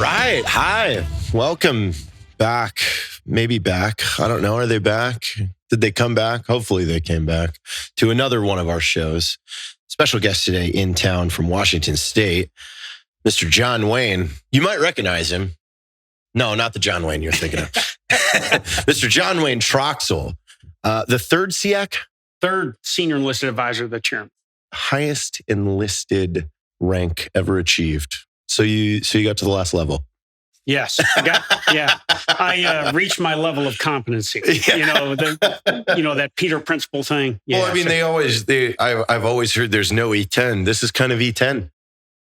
right. Hi. Welcome back. Maybe back. I don't know. Are they back? Did they come back? Hopefully they came back to another one of our shows. Special guest today in town from Washington State, Mr. John Wayne. You might recognize him. No, not the John Wayne you're thinking of. Mr. John Wayne Troxell, the third SEAC? Third Senior Enlisted Advisor, the chairman. Highest enlisted rank ever achieved. So you got to the last level. Yes, I reached my level of competency. Yeah. That Peter principle thing. Yeah, well, I mean, I've always heard there's no E10. This is kind of E10.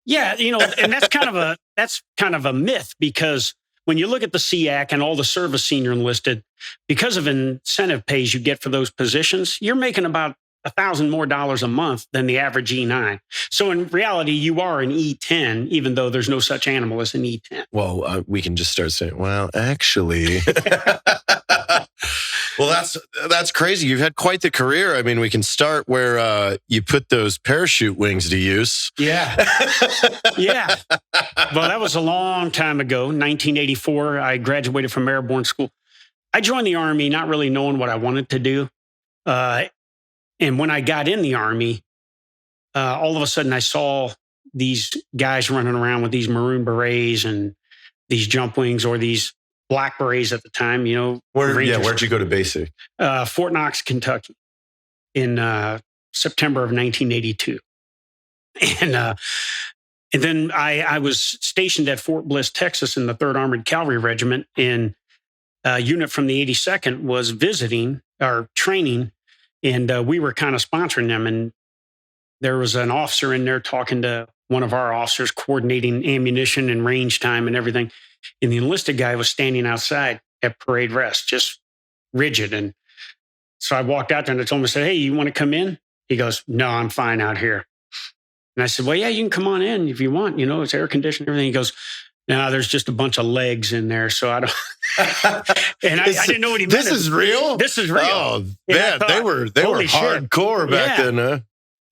Yeah, and that's kind of a myth, because when you look at the SEAC and all the service senior enlisted, because of incentive pays you get for those positions, you're making about $1,000 more a month than the average E9. So in reality, you are an E10, even though there's no such animal as an E10. Well, we can just start saying, well, actually. Well, that's crazy. You've had quite the career. I mean, we can start where you put those parachute wings to use. Yeah. Yeah. Well, that was a long time ago, 1984. I graduated from airborne school. I joined the Army not really knowing what I wanted to do. And when I got in the Army, all of a sudden I saw these guys running around with these maroon berets and these jump wings, or these black berets at the time, Where'd you go to basic? Fort Knox, Kentucky in September of 1982. And then I was stationed at Fort Bliss, Texas in the 3rd Armored Cavalry Regiment, and a unit from the 82nd was visiting or training. And we were kind of sponsoring them. And there was an officer in there talking to one of our officers, coordinating ammunition and range time and everything. And the enlisted guy was standing outside at parade rest, just rigid. And so I walked out there and I told him, I said, "Hey, you want to come in?" He goes, "No, I'm fine out here." And I said, "Well, yeah, you can come on in if you want. It's air conditioned and everything." He goes, "No, there's just a bunch of legs in there, so I don't." And I didn't know what he meant. This is real? This is real. Oh, man, they were hardcore back then, huh?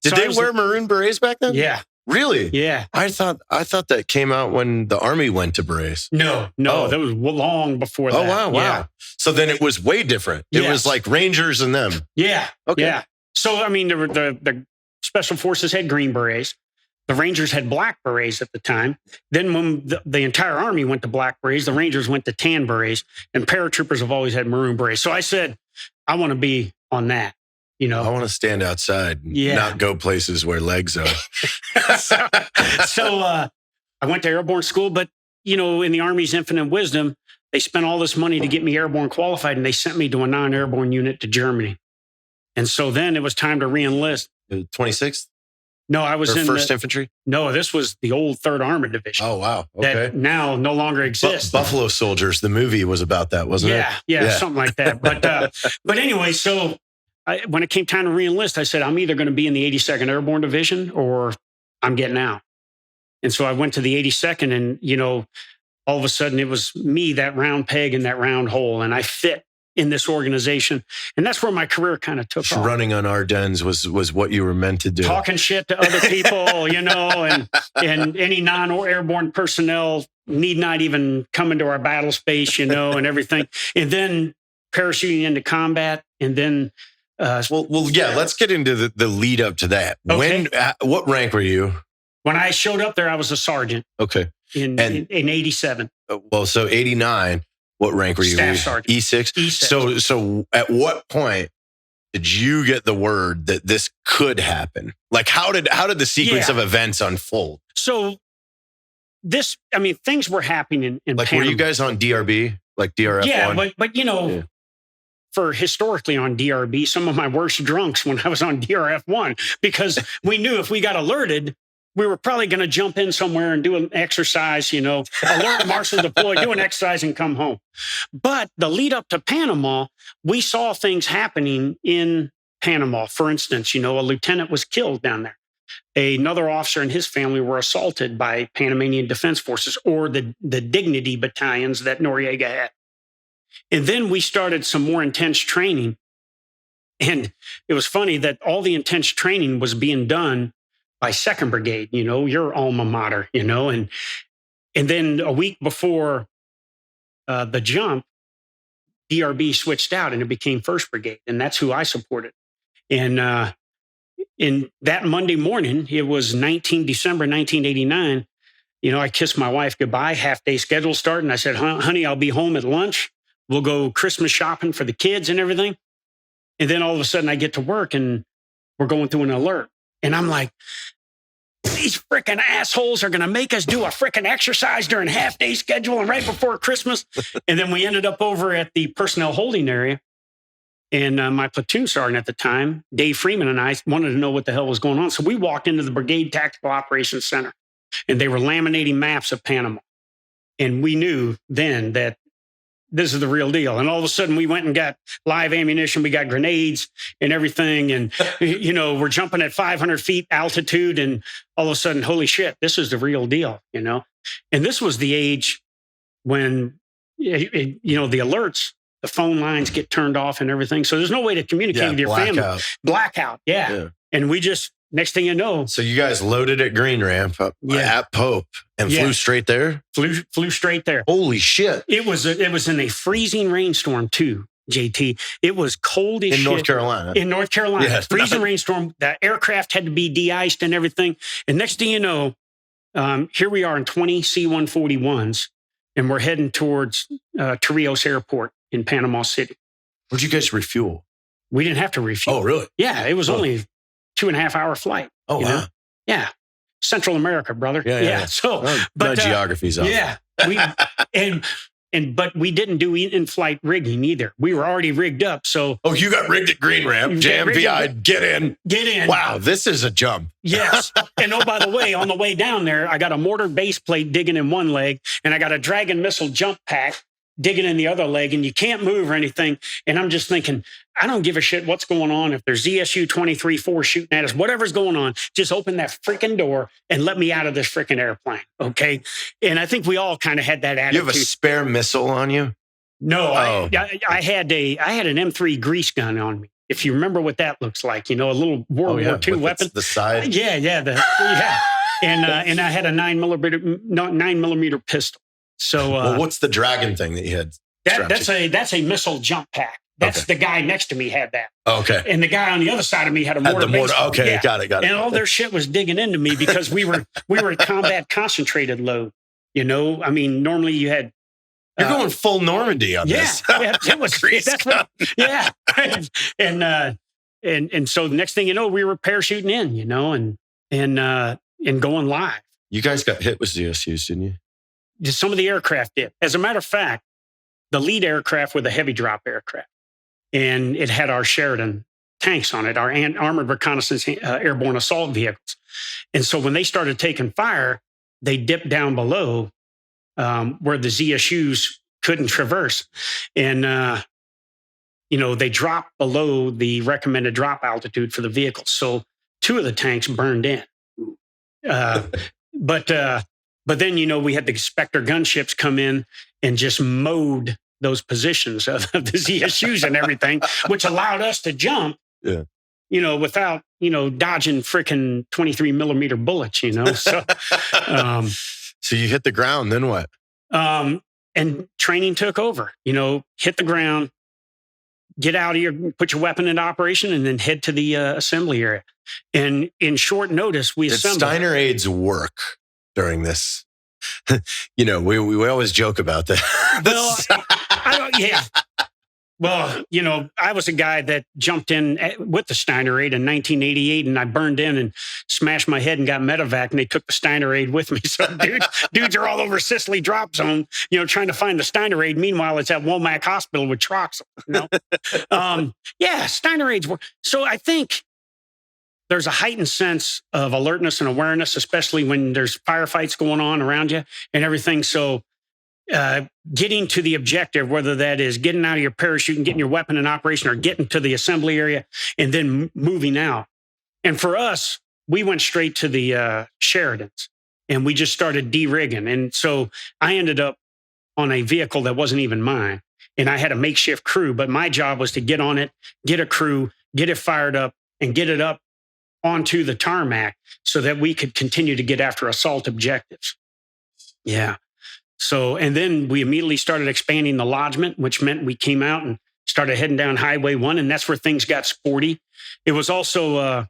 Did they wear maroon berets back then? Yeah. Really? Yeah. I thought that came out when the Army went to berets. No, that was long before that. Oh, wow. Yeah. So then it was way different. It was like Rangers and them. Yeah. Okay. Yeah. So, I mean, the Special Forces had green berets. The Rangers had black berets at the time. Then when the entire Army went to black berets, the Rangers went to tan berets, and paratroopers have always had maroon berets. So I said, I want to be on that. I want to stand outside and not go places where legs are. So I went to airborne school, but, in the Army's infinite wisdom, they spent all this money to get me airborne qualified, and they sent me to a non-airborne unit to Germany. And so then it was time to re-enlist. 26th? No, I was in 1st Infantry? No, this was the old 3rd Armored Division. Oh, wow. Okay. That now no longer exists. Buffalo Soldiers, the movie was about that, wasn't it? Yeah, something like that. But anyway, so when it came time to re-enlist, I said, I'm either going to be in the 82nd Airborne Division or I'm getting out. And so I went to the 82nd, and, all of a sudden it was me, that round peg in that round hole, and I fit in this organization. And that's where my career kind of took off. Running on Ardennes was what you were meant to do. Talking shit to other people, and any non-airborne personnel need not even come into our battle space, and everything. And then parachuting into combat. And then... let's get into the lead up to that. Okay. What rank were you? When I showed up there, I was a sergeant. Okay. In 87. Well, so 89... What rank were you? Staff Sergeant. E6? E6. So at what point did you get the word that this could happen? Like, how did the sequence of events unfold? So things were happening in like, Panama. were you guys on DRB? Like DRF1? Yeah, but for historically on DRB, some of my worst drunks when I was on DRF1, because we knew if we got alerted, we were probably going to jump in somewhere and do an exercise, alert, marshal, deploy, do an exercise and come home. But the lead up to Panama, we saw things happening in Panama. For instance, a lieutenant was killed down there. Another officer and his family were assaulted by Panamanian Defense Forces, or the Dignity battalions that Noriega had. And then we started some more intense training. And it was funny that all the intense training was being done by 2nd Brigade, your alma mater, and And then a week before the jump, DRB switched out and it became 1st Brigade. And that's who I supported. And in that Monday morning, it was December 1989. I kissed my wife goodbye, half-day schedule starting. I said, honey, I'll be home at lunch. We'll go Christmas shopping for the kids and everything. And then all of a sudden I get to work and we're going through an alert. And I'm like, these freaking assholes are going to make us do a freaking exercise during half-day schedule and right before Christmas. And then we ended up over at the personnel holding area. And my platoon sergeant at the time, Dave Freeman, and I wanted to know what the hell was going on. So we walked into the Brigade Tactical Operations Center, and they were laminating maps of Panama. And we knew then that this is the real deal. And all of a sudden, we went and got live ammunition. We got grenades and everything. And, we're jumping at 500 feet altitude. And all of a sudden, holy shit, this is the real deal, And this was the age when, the alerts, the phone lines get turned off and everything. So there's no way to communicate with your family. Blackout. Yeah. And we just, next thing you know. So you guys loaded at Green Ramp up at Pope and flew straight there? Flew straight there. Holy shit. It was in a freezing rainstorm too, JT. It was cold as shit. In North Carolina. In North Carolina. Yes. Freezing rainstorm. The aircraft had to be de-iced and everything. And next thing you know, here we are in 20 C-141s, and we're heading towards Torrijos Airport in Panama City. Where'd you guys refuel? We didn't have to refuel. Oh, really? Yeah, it was only 2.5 hour flight. Oh, wow. Yeah. Central America, brother. Yeah. So, but geography's off. Yeah. But we didn't do in-flight rigging either. We were already rigged up. So. Oh, you got rigged at Green Ramp. JMVI, get in. Get in. Wow, this is a jump. Yes. And by the way, on the way down there, I got a mortar base plate digging in one leg, and I got a Dragon missile jump pack digging in the other leg, and you can't move or anything. And I'm just thinking, I don't give a shit what's going on. If there's ZSU 23-4 shooting at us, whatever's going on, just open that freaking door and let me out of this freaking airplane. Okay. And I think we all kind of had that attitude. You have a spare missile on you? No, I had an M3 grease gun on me. If you remember what that looks like, a little World War II weapon. The side? Yeah. And I had a 9mm pistol. So what's the Dragon thing that you had? That's a missile jump pack. That's the guy next to me had that. Okay. And the guy on the other side of me had a mortar. Okay, yeah. Got it. And all their shit was digging into me because we were at combat concentrated load. I mean, normally you had. You're going full Normandy on this. Yeah, it was. That's what. Yeah. And so the next thing you know, we were parachuting in, and going live. You guys got hit with ZSUs, didn't you? Some of the aircraft did. As a matter of fact, the lead aircraft were the heavy drop aircraft. And it had our Sheridan tanks on it, our armored reconnaissance airborne assault vehicles. And so when they started taking fire, they dipped down below where the ZSUs couldn't traverse. And, they dropped below the recommended drop altitude for the vehicles. So 2 of the tanks burned in. But then, we had the Spectre gunships come in and just mowed those positions of the ZSUs and everything, which allowed us to jump, without, dodging freaking 23mm bullets, So, so you hit the ground, then what? And training took over, hit the ground, get out of here, put your weapon into operation, and then head to the assembly area. And in short notice, we assembled. Did Steiner aids work during this? We always joke about that. Well, I was a guy that jumped in with the Steiner aid in 1988, and I burned in and smashed my head and got medevac, and they took the Steiner aid with me. So dudes are all over Sicily drop zone, trying to find the Steiner aid. Meanwhile, it's at Womack Hospital with Troxell. Steiner aids work. So I think there's a heightened sense of alertness and awareness, especially when there's firefights going on around you and everything. So getting to the objective, whether that is getting out of your parachute and getting your weapon in operation or getting to the assembly area and then moving out. And for us, we went straight to the Sheridans and we just started de-rigging. And so I ended up on a vehicle that wasn't even mine. And I had a makeshift crew, but my job was to get on it, get a crew, get it fired up, and get it up onto the tarmac so that we could continue to get after assault objectives. Yeah. So, and then we immediately started expanding the lodgement, which meant we came out and started heading down Highway 1, and that's where things got sporty. It was also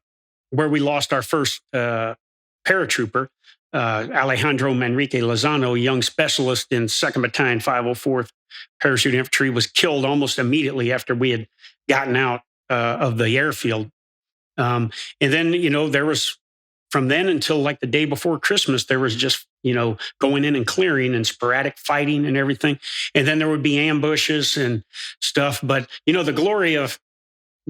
where we lost our first paratrooper, Alejandro Manrique Lozano, a young specialist in 2nd Battalion, 504th Parachute Infantry, was killed almost immediately after we had gotten out of the airfield. And then, there was, from then until like the day before Christmas, there was just, going in and clearing and sporadic fighting and everything. And then there would be ambushes and stuff. But, the glory of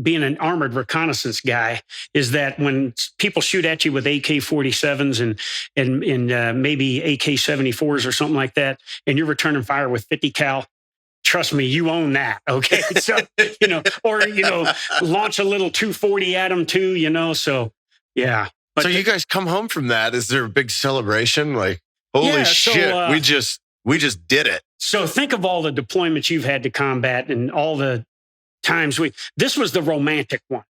being an armored reconnaissance guy is that when people shoot at you with AK-47s and maybe AK-74s or something like that, and you're returning fire with 50 cal, trust me, you own that. Okay. So, or, launch a little 240 at them too, so yeah. But so you guys come home from that. Is there a big celebration? Like, holy shit, we just did it. So think of all the deployments you've had to combat and all the times this was the romantic one.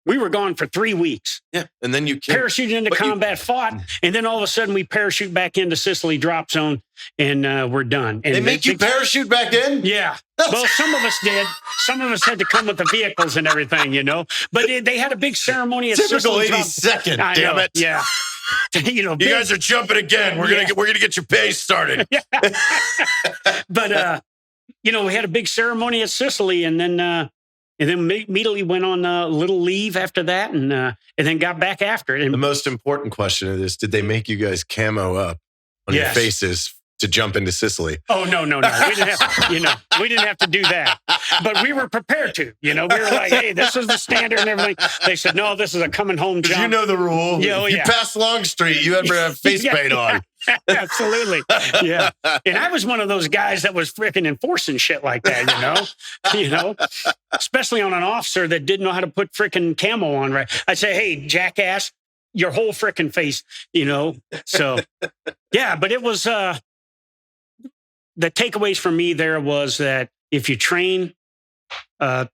We were gone for 3 weeks. Yeah. And then you parachuted into combat, fought, and then all of a sudden we parachute back into Sicily drop zone and we're done. And they make you parachute back in? Yeah. Well, some of us did. Some of us had to come with the vehicles and everything, But they had a big ceremony at Typical Sicily. 82nd, damn it. Yeah. You guys are jumping again. We're gonna get your pace started. But we had a big ceremony at Sicily, and then immediately went on a little leave after that, and then got back after it. And the most important question of this: did they make you guys camo up on your faces to jump into Sicily? Oh no! We didn't have, we didn't have to do that, but we were prepared to. We were like, hey, this is the standard and everything. They said, no, this is a coming home jump. You know the rule. If you pass Longstreet, you ever have face paint on. Absolutely. Yeah. And I was one of those guys that was freaking enforcing shit like that, especially on an officer that didn't know how to put freaking camo on, right? I'd say, hey, jackass, your whole freaking face, So, yeah, but it was, the takeaways for me there was that if you train to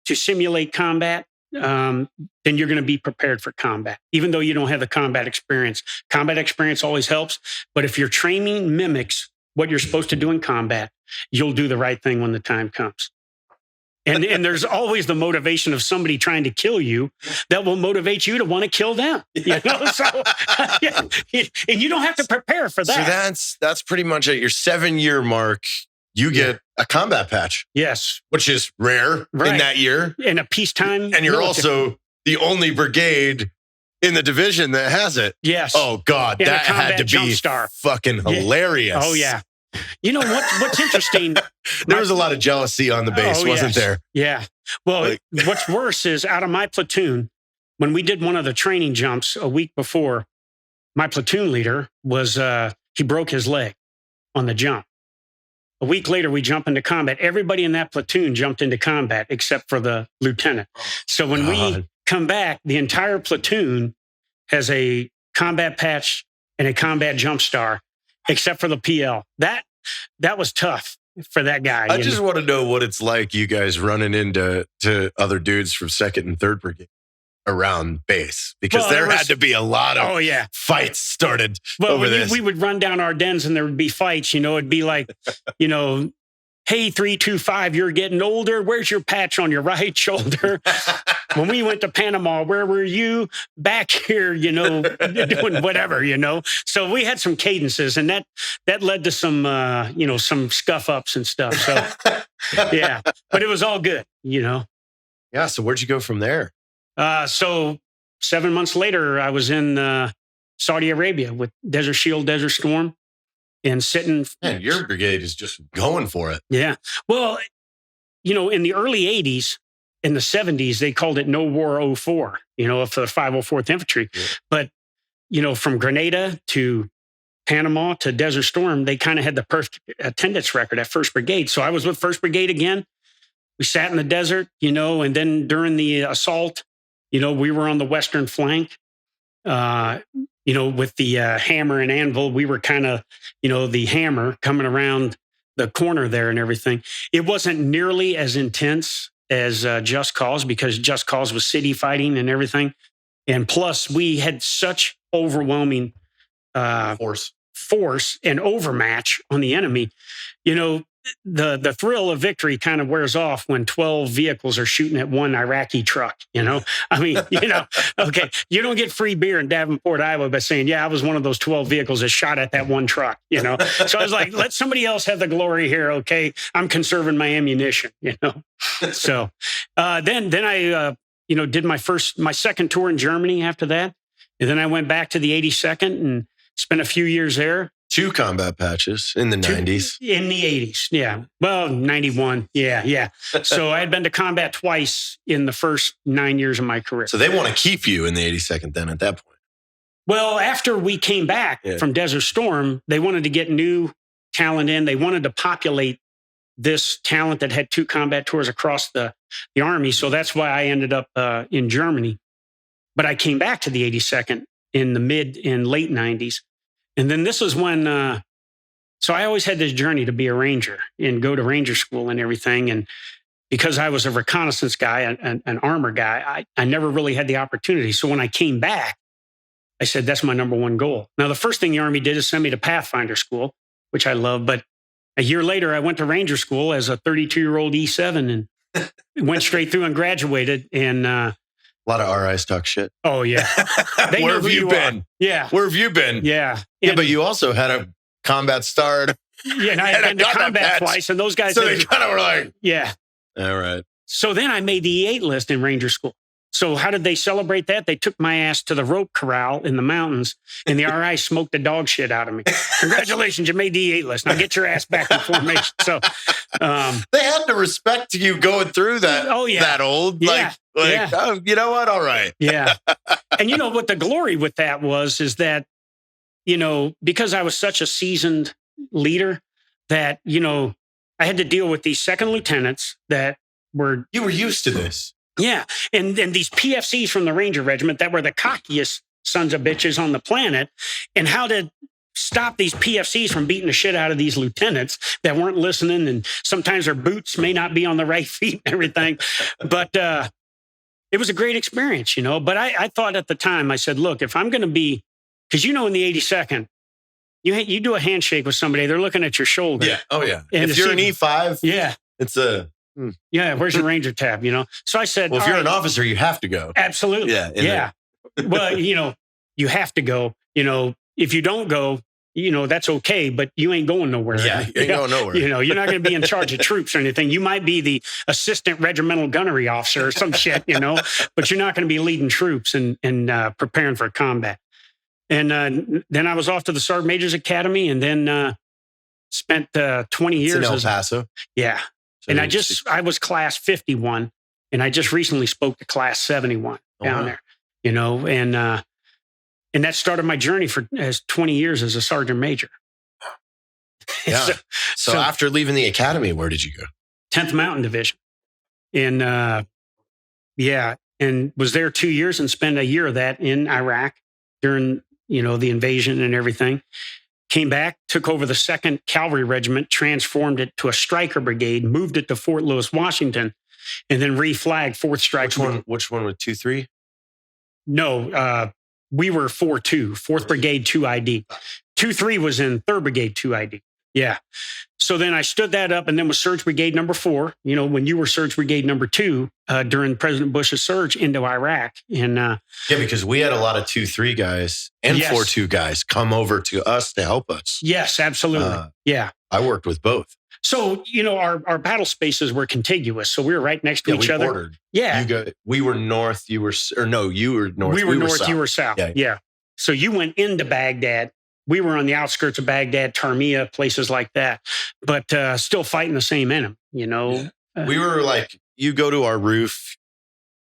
simulate combat, then you're going to be prepared for combat, even though you don't have the combat experience. Combat experience always helps. But if your training mimics what you're supposed to do in combat, you'll do the right thing when the time comes. And there's always the motivation of somebody trying to kill you that will motivate you to want to kill them. So, and you don't have to prepare for that. So that's pretty much at your 7-year mark. You get a combat patch. Yes. Which is rare in that year. In a peacetime. And you're also the only brigade in the division that has it. Yes. Oh, God. That had to be fucking hilarious. Oh, yeah. What's interesting? There was a lot of jealousy on the base, wasn't there? Yeah. Well, what's worse is out of my platoon, when we did one of the training jumps a week before, my platoon leader was, he broke his leg on the jump. A week later, we jump into combat. Everybody in that platoon jumped into combat except for the lieutenant. So when we come back, the entire platoon has a combat patch and a combat jump star, except for the PL. That was tough for that guy. I just want to know what it's like, you guys running into other dudes from 2nd and 3rd Brigade around base, because there had to be a lot of fights started over this. We would run down Ardennes and there would be fights. It'd be like, hey, 325, you're getting older. Where's your patch on your right shoulder? When we went to Panama, where were you? Back here, doing whatever, So we had some cadences, and that led to some, some scuff ups and stuff. So, yeah, but it was all good, Yeah. So where'd you go from there? So 7 months later, I was in Saudi Arabia with Desert Shield, Desert Storm. And sitting. Man, your brigade is just going for it. Yeah. Well, in the early 80s, in the 70s, they called it No War 04, for the 504th Infantry. Yeah. But, from Grenada to Panama to Desert Storm, they kind of had the perfect attendance record at 1st Brigade. So I was with 1st Brigade again. We sat in the desert, and then during the assault, we were on the western flank. With the hammer and anvil, we were kind of, the hammer coming around the corner there and everything. It wasn't nearly as intense as Just Cause, because Just Cause was city fighting and everything. And plus, we had such overwhelming force and overmatch on the enemy, the thrill of victory kind of wears off when 12 vehicles are shooting at one Iraqi truck. I mean, okay, you don't get free beer in Davenport, Iowa by saying, yeah, I was one of those 12 vehicles that shot at that one truck, So I was like, let somebody else have the glory here. Okay. I'm conserving my ammunition, So then I, did my second tour in Germany after that. And then I went back to the 82nd and spent a few years there. 2 combat patches in the 90s. In the 80s, yeah. Well, 91, yeah. So I had been to combat twice in the first 9 years of my career. So they want to keep you in the 82nd then at that point? Well, after we came back from Desert Storm, they wanted to get new talent in. They wanted to populate this talent that had 2 combat tours across the Army. So that's why I ended up in Germany. But I came back to the 82nd in the mid and late 90s. And then this was when, so I always had this journey to be a Ranger and go to Ranger school and everything. And because I was a reconnaissance guy, an armor guy, I never really had the opportunity. So when I came back, I said, that's my number one goal. Now, the first thing the Army did is send me to Pathfinder school, which I love. But a year later, I went to Ranger school as a 32-year-old E7 and went straight through and graduated. And a lot of RIs talk shit. Oh, yeah. Where have you been? Yeah. Where have you been? Yeah. Yeah, but you also had a combat star. Yeah, and I had been to combat twice, and those guys... So they kind of were like... Yeah. All right. So then I made the E8 list in Ranger school. So how did they celebrate that? They took my ass to the rope corral in the mountains, and the RI smoked the dog shit out of me. Congratulations, you made the E8 list. Now get your ass back in formation. So they had to respect you going through that. Oh, yeah. That old. Yeah. Oh, you know what? All right. Yeah. And what the glory with that is that, because I was such a seasoned leader that, I had to deal with these second lieutenants that were... You were used to this. Yeah. And these PFCs from the Ranger Regiment that were the cockiest sons of bitches on the planet, and how to stop these PFCs from beating the shit out of these lieutenants that weren't listening. And sometimes their boots may not be on the right feet and everything. But it was a great experience, But I thought at the time, I said, look, if I'm going to be, because in the 82nd, you do a handshake with somebody, they're looking at your shoulder. Yeah. Oh, yeah. And if you're an E5, yeah, it's a... Yeah, where's your Ranger tab, So I said... Well, if you're an officer, you have to go. Absolutely. Yeah. Well, you have to go. If you don't go, that's okay, but you ain't going nowhere. Yeah, you ain't going nowhere. You're not going to be in charge of troops or anything. You might be the assistant regimental gunnery officer or some shit, but you're not going to be leading troops and preparing for combat. And then I was off to the Sergeant Major's Academy, and then spent 20 years in El Paso. Yeah. So and I was class 51, and I just recently spoke to class 71 down there, and that started my journey as 20 years as a sergeant major. Yeah. So after leaving the academy, where did you go? 10th Mountain Division. And and was there 2 years and spent a year of that in Iraq during, the invasion and everything. Came back, took over the 2nd Cavalry Regiment, transformed it to a Stryker Brigade, moved it to Fort Lewis, Washington, and then reflagged 4th Stryker. Which one was 2-3? No, we were 4-2, 4th Brigade 2ID. 2-3 was in 3rd Brigade 2ID. Yeah. So then I stood that up, and then was Surge Brigade number 4, when you were Surge Brigade number 2 during President Bush's surge into Iraq. And yeah, because we had a lot of 2-3 guys and 4-2 guys come over to us to help us. Yes, absolutely. Yeah. I worked with both. So, our battle spaces were contiguous. So we were right next to each other. Bordered. Yeah. We were north, you were north. We were north, south. You were south. Yeah. So you went into Baghdad. We were on the outskirts of Baghdad, Tarmiya, places like that, but still fighting the same enemy, Yeah. We were you go to our roof,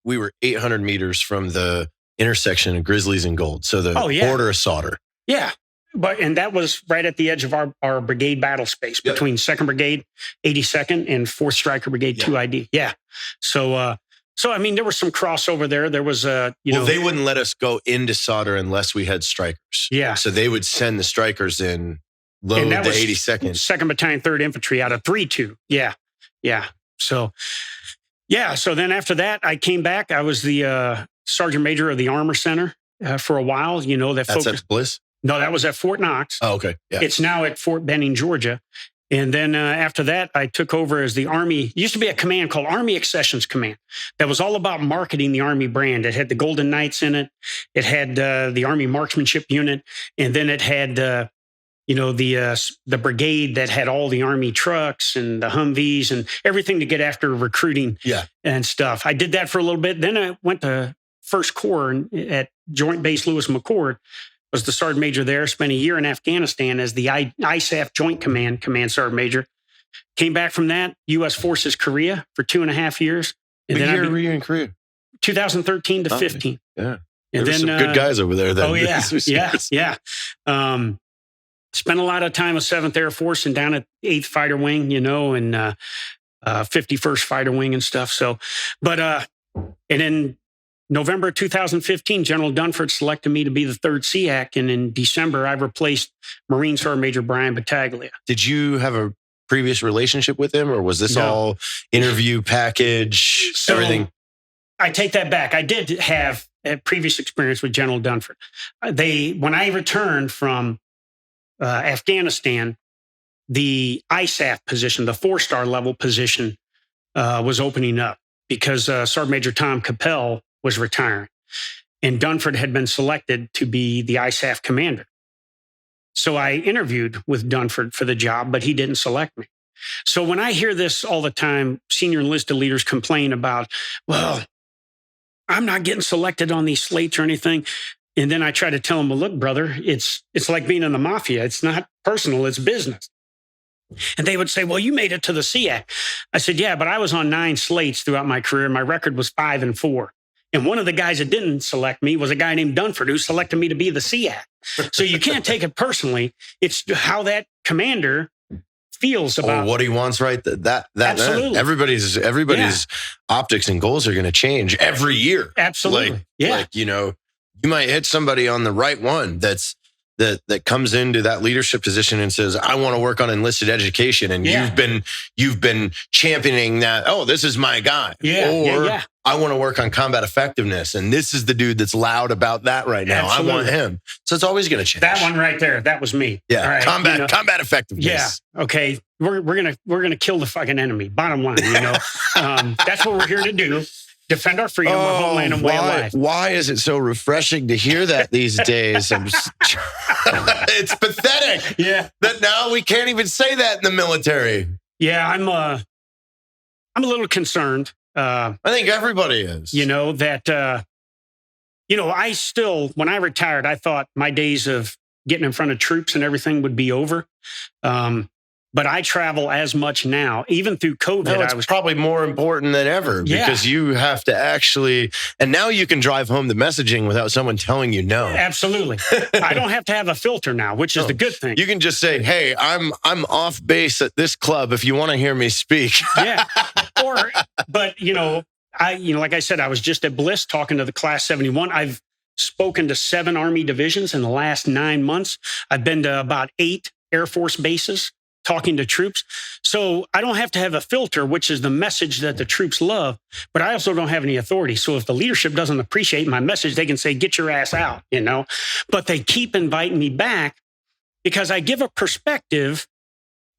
we were 800 meters from the intersection of Grizzlies and Gold. So the border of Sauder. Yeah. And that was right at the edge of our brigade battle space between 2nd Brigade, 82nd, and 4th Stryker Brigade 2ID. Yeah. So, there was some crossover there. There was, Well, they wouldn't let us go into Sauder unless we had Strykers. Yeah. So they would send the Strykers in, load the 82nd. 2nd Battalion, 3rd Infantry out of 3-2. Yeah. Yeah. So then after that, I came back. I was the Sergeant Major of the Armor Center for a while. That's at Bliss? No, that was at Fort Knox. Oh, okay. Yeah. It's now at Fort Benning, Georgia. And then after that, I took over as the Army. It used to be a command called Army Accessions Command that was all about marketing the Army brand. It had the Golden Knights in it. It had the Army Marksmanship Unit. And then it had, the brigade that had all the Army trucks and the Humvees and everything to get after recruiting and stuff. I did that for a little bit. Then I went to First Corps at Joint Base Lewis McChord. Was the sergeant major there, spent a year in Afghanistan as the ISAF Joint Command sergeant major. Came back from that, U.S. Forces Korea for 2.5 years. And what then year were you in Korea? 2013 to 15. Yeah. And there were some good guys over there then. Oh, yeah. Yeah. Spent a lot of time with 7th Air Force and down at 8th Fighter Wing, and 51st Fighter Wing and stuff. So, and then November 2015, General Dunford selected me to be the 3rd SEAC, and in December, I replaced Marine Sergeant Major Brian Battaglia. Did you have a previous relationship with him, or was this all interview package, everything? I take that back. I did have a previous experience with General Dunford. When I returned from Afghanistan, the ISAF position, the 4-star level position, was opening up because Sergeant Major Tom Capel was retiring, and Dunford had been selected to be the ISAF commander. So I interviewed with Dunford for the job, but he didn't select me. So when I hear this all the time, senior enlisted leaders complain about, well, I'm not getting selected on these slates or anything. And then I try to tell them, well, look, brother, it's like being in the mafia. It's not personal, it's business. And they would say, well, you made it to the SEAC. I said, yeah, but I was on 9 slates throughout my career. My record was 5-4. And one of the guys that didn't select me was a guy named Dunford, who selected me to be the SEAC. So you can't take it personally. It's how that commander feels about what he wants, right? That Absolutely. Everybody's optics and goals are going to change every year. Absolutely. You might hit somebody on the right one that comes into that leadership position and says, I want to work on enlisted education. And you've been championing that. Oh, this is my guy. I want to work on combat effectiveness. And this is the dude that's loud about that right now. Absolutely. I want him. So it's always going to change. That one right there. That was me. Yeah. All right, combat effectiveness. Yeah. Okay. We're going to kill the fucking enemy. Bottom line, that's what we're here to do. Defend our freedom, our homeland, and way of life. Why is it so refreshing to hear that these days? It's pathetic. Yeah. That now we can't even say that in the military. Yeah, I'm a little concerned. I think everybody is. I still, when I retired, I thought my days of getting in front of troops and everything would be over. But I travel as much now, even through COVID. No, it's probably more important than ever because you have to actually, and now you can drive home the messaging without someone telling you no. Absolutely. I don't have to have a filter now, which is the good thing. You can just say, hey, I'm off base at this club if you want to hear me speak. Yeah. But like I said, I was just at Bliss talking to the Class 71. I've spoken to 7 Army divisions in the last 9 months. I've been to about 8 Air Force bases, talking to troops. So I don't have to have a filter, which is the message that the troops love, but I also don't have any authority. So if the leadership doesn't appreciate my message, they can say, get your ass out, but they keep inviting me back because I give a perspective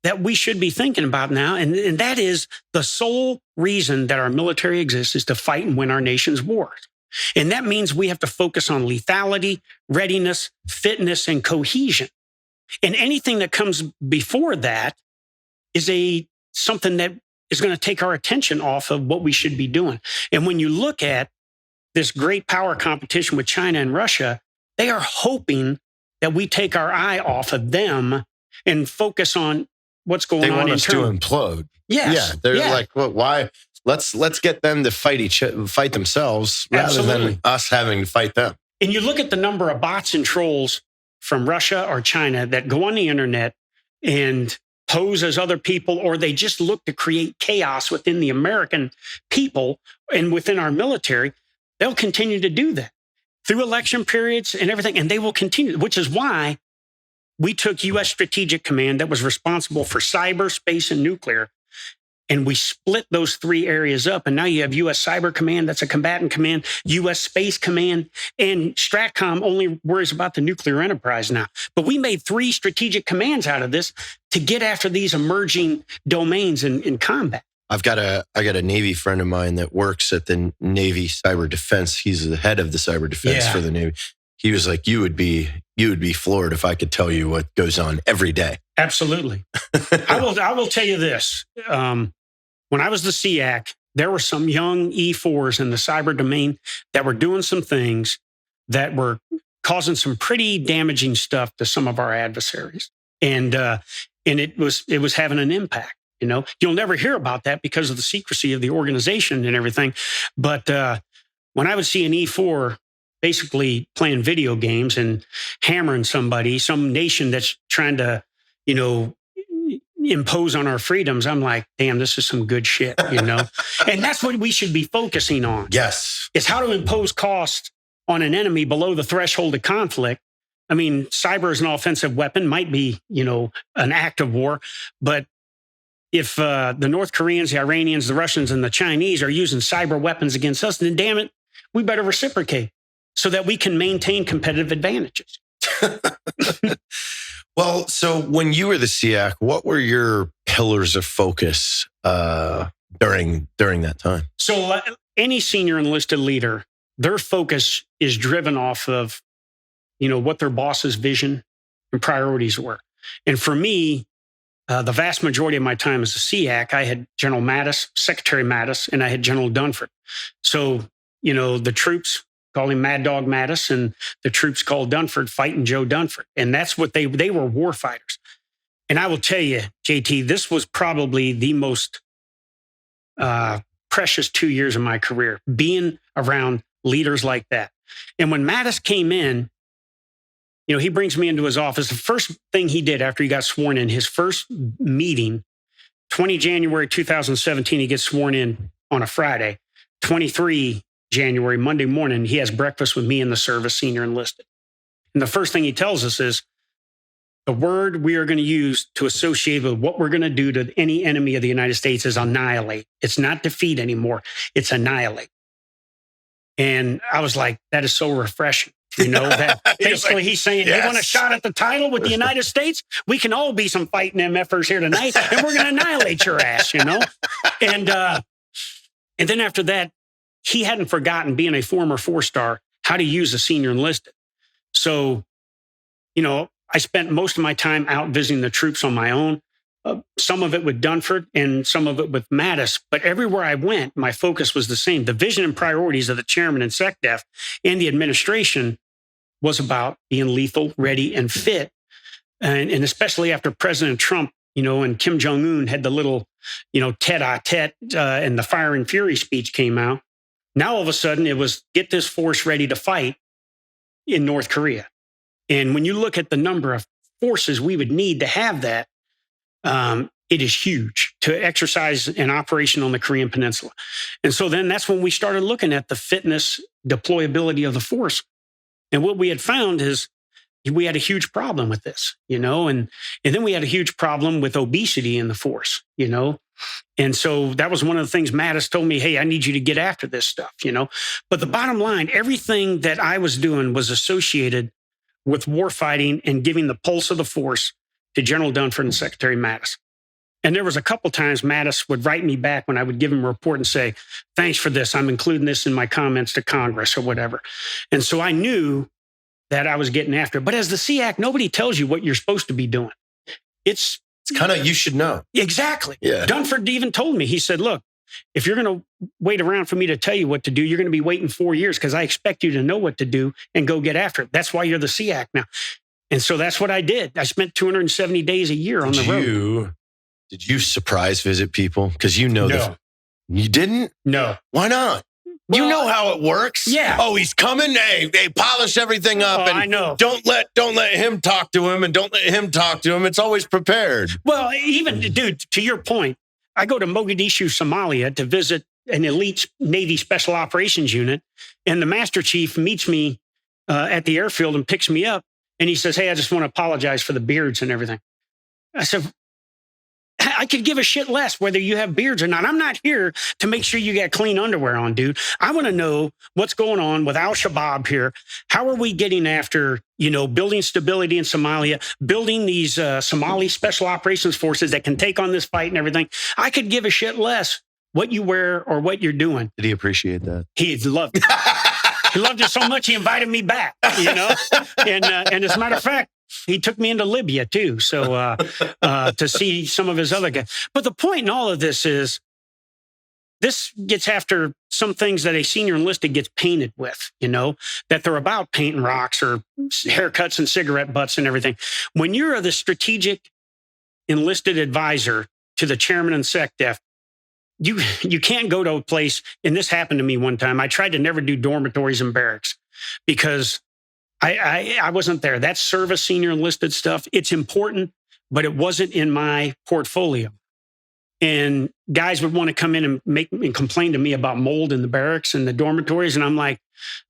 that we should be thinking about now. And that is the sole reason that our military exists is to fight and win our nation's wars. And that means we have to focus on lethality, readiness, fitness, and cohesion. And anything that comes before that is something that is going to take our attention off of what we should be doing. And when you look at this great power competition with China and Russia, they are hoping that we take our eye off of them and focus on what's going on. They want us to implode. Yes. Yeah. They're like, well, why? Let's get them to fight themselves rather than us having to fight them. And you look at the number of bots and trolls from Russia or China that go on the internet and pose as other people, or they just look to create chaos within the American people and within our military. They'll continue to do that through election periods and everything. And they will continue, which is why we took U.S. Strategic Command that was responsible for cyber, space, and nuclear. And we split those 3 areas up. And now you have U.S. Cyber Command, that's a combatant command, U.S. Space Command, and STRATCOM only worries about the nuclear enterprise now. But we made 3 strategic commands out of this to get after these emerging domains in combat. I got a Navy friend of mine that works at the Navy Cyber Defense. He's the head of the cyber defense for the Navy. He was like, you would be floored if I could tell you what goes on every day. Absolutely. I will tell you this. When I was the SEAC, there were some young E4s in the cyber domain that were doing some things that were causing some pretty damaging stuff to some of our adversaries. And it was having an impact. You'll never hear about that because of the secrecy of the organization and everything. But when I would see an E4 basically playing video games and hammering somebody, some nation that's trying to, impose on our freedoms, I'm like, damn, this is some good shit, And that's what we should be focusing on. Yes. Is how to impose cost on an enemy below the threshold of conflict. I mean, cyber as an offensive weapon might be, an act of war, but if the North Koreans, the Iranians, the Russians, and the Chinese are using cyber weapons against us, then damn it, we better reciprocate so that we can maintain competitive advantages. Well, so when you were the SEAC, what were your pillars of focus during that time? So any senior enlisted leader, their focus is driven off of, what their boss's vision and priorities were. And for me, the vast majority of my time as a SEAC, I had General Mattis, Secretary Mattis, and I had General Dunford. So, the troops call him Mad Dog Mattis, and the troops called Dunford Fighting Joe Dunford. And that's what they were war fighters. And I will tell you, JT, this was probably the most precious 2 years of my career, being around leaders like that. And when Mattis came in, he brings me into his office. The first thing he did after he got sworn in, his first meeting, 20 January 2017, he gets sworn in on a Friday. 23 January, Monday morning, he has breakfast with me in the service, senior enlisted. And the first thing he tells us is, the word we are going to use to associate with what we're going to do to any enemy of the United States is annihilate. It's not defeat anymore. It's annihilate. And I was like, that is so refreshing. That basically he's saying, yes. You want a shot at the title with the United States? We can all be some fighting MFers here tonight, and we're going to annihilate your ass, And then after that, he hadn't forgotten, being a former 4-star, how to use a senior enlisted. So, I spent most of my time out visiting the troops on my own, some of it with Dunford and some of it with Mattis. But everywhere I went, my focus was the same. The vision and priorities of the chairman and SecDef and the administration was about being lethal, ready, and fit. And especially after President Trump, and Kim Jong-un had the little, tete-a-tete and the Fire and Fury speech came out. Now, all of a sudden, it was get this force ready to fight in North Korea. And when you look at the number of forces we would need to have that, it is huge to exercise an operation on the Korean Peninsula. And so then that's when we started looking at the fitness, deployability of the force. And what we had found is we had a huge problem with this, and then we had a huge problem with obesity in the force, And so that was one of the things Mattis told me, hey, I need you to get after this stuff, But the bottom line, everything that I was doing was associated with warfighting and giving the pulse of the force to General Dunford and Secretary Mattis. And there was a couple times Mattis would write me back when I would give him a report and say, thanks for this. I'm including this in my comments to Congress or whatever. And so I knew that I was getting after it. But as the SEAC, nobody tells you what you're supposed to be doing. It's kind of, you should know. Exactly. Yeah. Dunford even told me, he said, look, if you're going to wait around for me to tell you what to do, you're going to be waiting 4 years because I expect you to know what to do and go get after it. That's why you're the SEAC now. And so that's what I did. I spent 270 days a year on the road. Did you surprise visit people? Because No. You didn't? No. Why not? Well, you know how it works. Yeah. Oh, he's coming. Hey, polish everything up. And I know. Don't let him talk to him, and don't let him talk to him. It's always prepared. Well, even, dude, to your point, I go to Mogadishu, Somalia to visit an elite Navy Special Operations unit, and the Master Chief meets me at the airfield and picks me up, and he says, hey, I just want to apologize for the beards and everything. I said, I could give a shit less whether you have beards or not. I'm not here to make sure you got clean underwear on, dude. I want to know what's going on with Al-Shabaab here. How are we getting after, building stability in Somalia, building these Somali special operations forces that can take on this fight and everything? I could give a shit less what you wear or what you're doing. Did he appreciate that? He loved it. He loved it so much he invited me back, And as a matter of fact, he took me into Libya too, so to see some of his other guys. But the point in all of this is, this gets after some things that a senior enlisted gets painted with, that they're about painting rocks or haircuts and cigarette butts and everything. When you're the strategic enlisted advisor to the chairman and SecDef, you can't go to a place, and this happened to me one time. I tried to never do dormitories and barracks because I wasn't there. That service senior enlisted stuff, it's important, but it wasn't in my portfolio. And guys would want to come in and complain to me about mold in the barracks and the dormitories. And I'm like,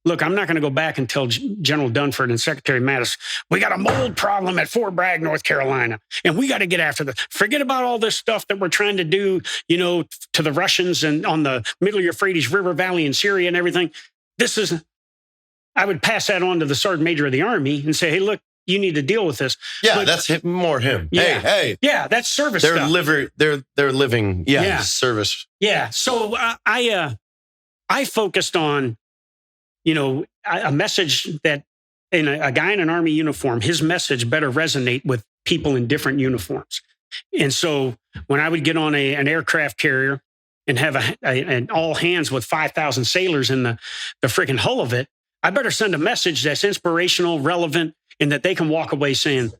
look, I'm not going to go back and tell General Dunford and Secretary Mattis, we got a mold problem at Fort Bragg, North Carolina, and we got to get after this. Forget about all this stuff that we're trying to do, to the Russians and on the middle Euphrates River Valley in Syria and everything. I would pass that on to the Sergeant Major of the Army and say, hey, look, you need to deal with this. Yeah, but that's more him. Yeah, hey. Yeah, that's service stuff. They're living, service. Yeah, so I focused on, a message that a guy in an Army uniform, his message better resonate with people in different uniforms. And so when I would get on an aircraft carrier and have an all hands with 5,000 sailors in the freaking hull of it, I better send a message that's inspirational, relevant, and that they can walk away saying,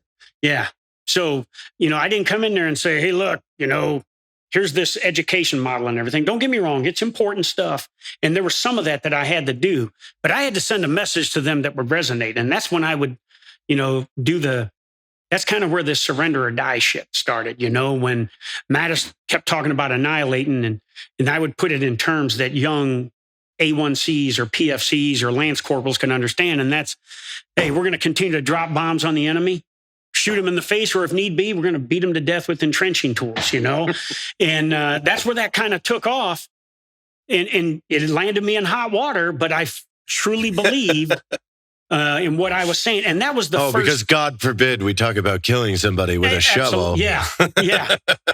yeah. So, I didn't come in there and say, hey, look, here's this education model and everything. Don't get me wrong. It's important stuff. And there was some of that I had to do, but I had to send a message to them that would resonate. And that's when I would, that's kind of where this surrender or die shit started, when Mattis kept talking about annihilating and I would put it in terms that young A1Cs or PFCs or Lance Corporals can understand. And that's, hey, we're going to continue to drop bombs on the enemy, shoot them in the face, or if need be, we're going to beat them to death with entrenching tools, And that's where that kind of took off. And it landed me in hot water, but I truly believed in what I was saying. And that was the first. Because God forbid we talk about killing somebody with a shovel. Yeah.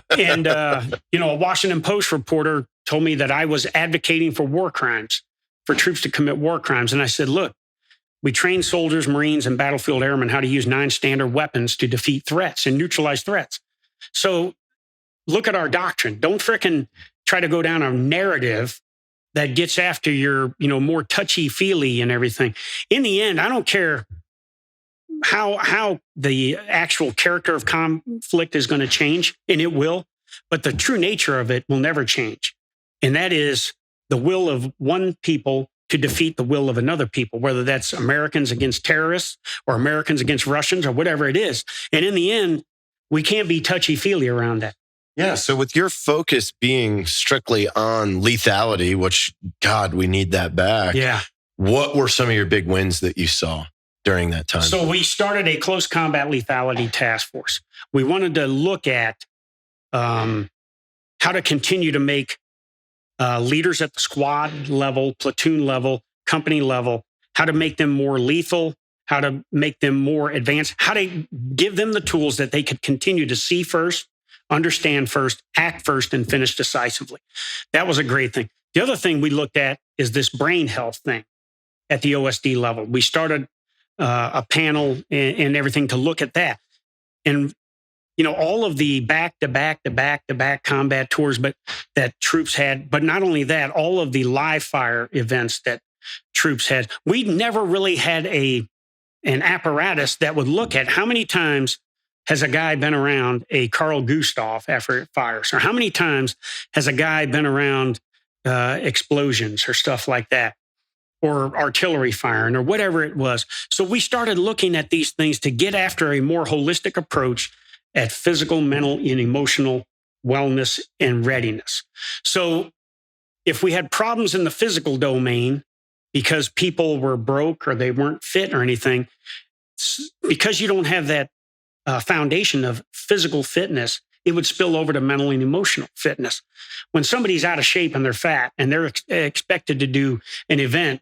And, a Washington Post reporter told me that I was advocating for war crimes, for troops to commit war crimes. And I said, look, we train soldiers, Marines, and battlefield airmen how to use 9 standard weapons to defeat threats and neutralize threats. So look at our doctrine. Don't frickin' try to go down a narrative that gets after your, more touchy-feely and everything. In the end, I don't care how the actual character of conflict is going to change, and it will, but the true nature of it will never change. And that is the will of one people to defeat the will of another people, whether that's Americans against terrorists or Americans against Russians or whatever it is. And in the end, we can't be touchy-feely around that. Yeah. So with your focus being strictly on lethality, which, God, we need that back. Yeah. What were some of your big wins that you saw during that time? So we started a close combat lethality task force. We wanted to look at how to continue to make leaders at the squad level, platoon level, company level, how to make them more lethal, how to make them more advanced, how to give them the tools that they could continue to see first, understand first, act first, and finish decisively. That was a great thing. The other thing we looked at is this brain health thing at the OSD level. We started a panel and everything to look at that. And all of the back-to-back combat tours, but that troops had, but not only that, all of the live fire events that troops had. We never really had an apparatus that would look at how many times has a guy been around a Carl Gustav after it fires, or how many times has a guy been around explosions or stuff like that, or artillery firing or whatever it was. So we started looking at these things to get after a more holistic approach at physical, mental, and emotional wellness and readiness. So if we had problems in the physical domain because people were broke or they weren't fit or anything, because you don't have that foundation of physical fitness, it would spill over to mental and emotional fitness. When somebody's out of shape and they're fat and they're expected to do an event,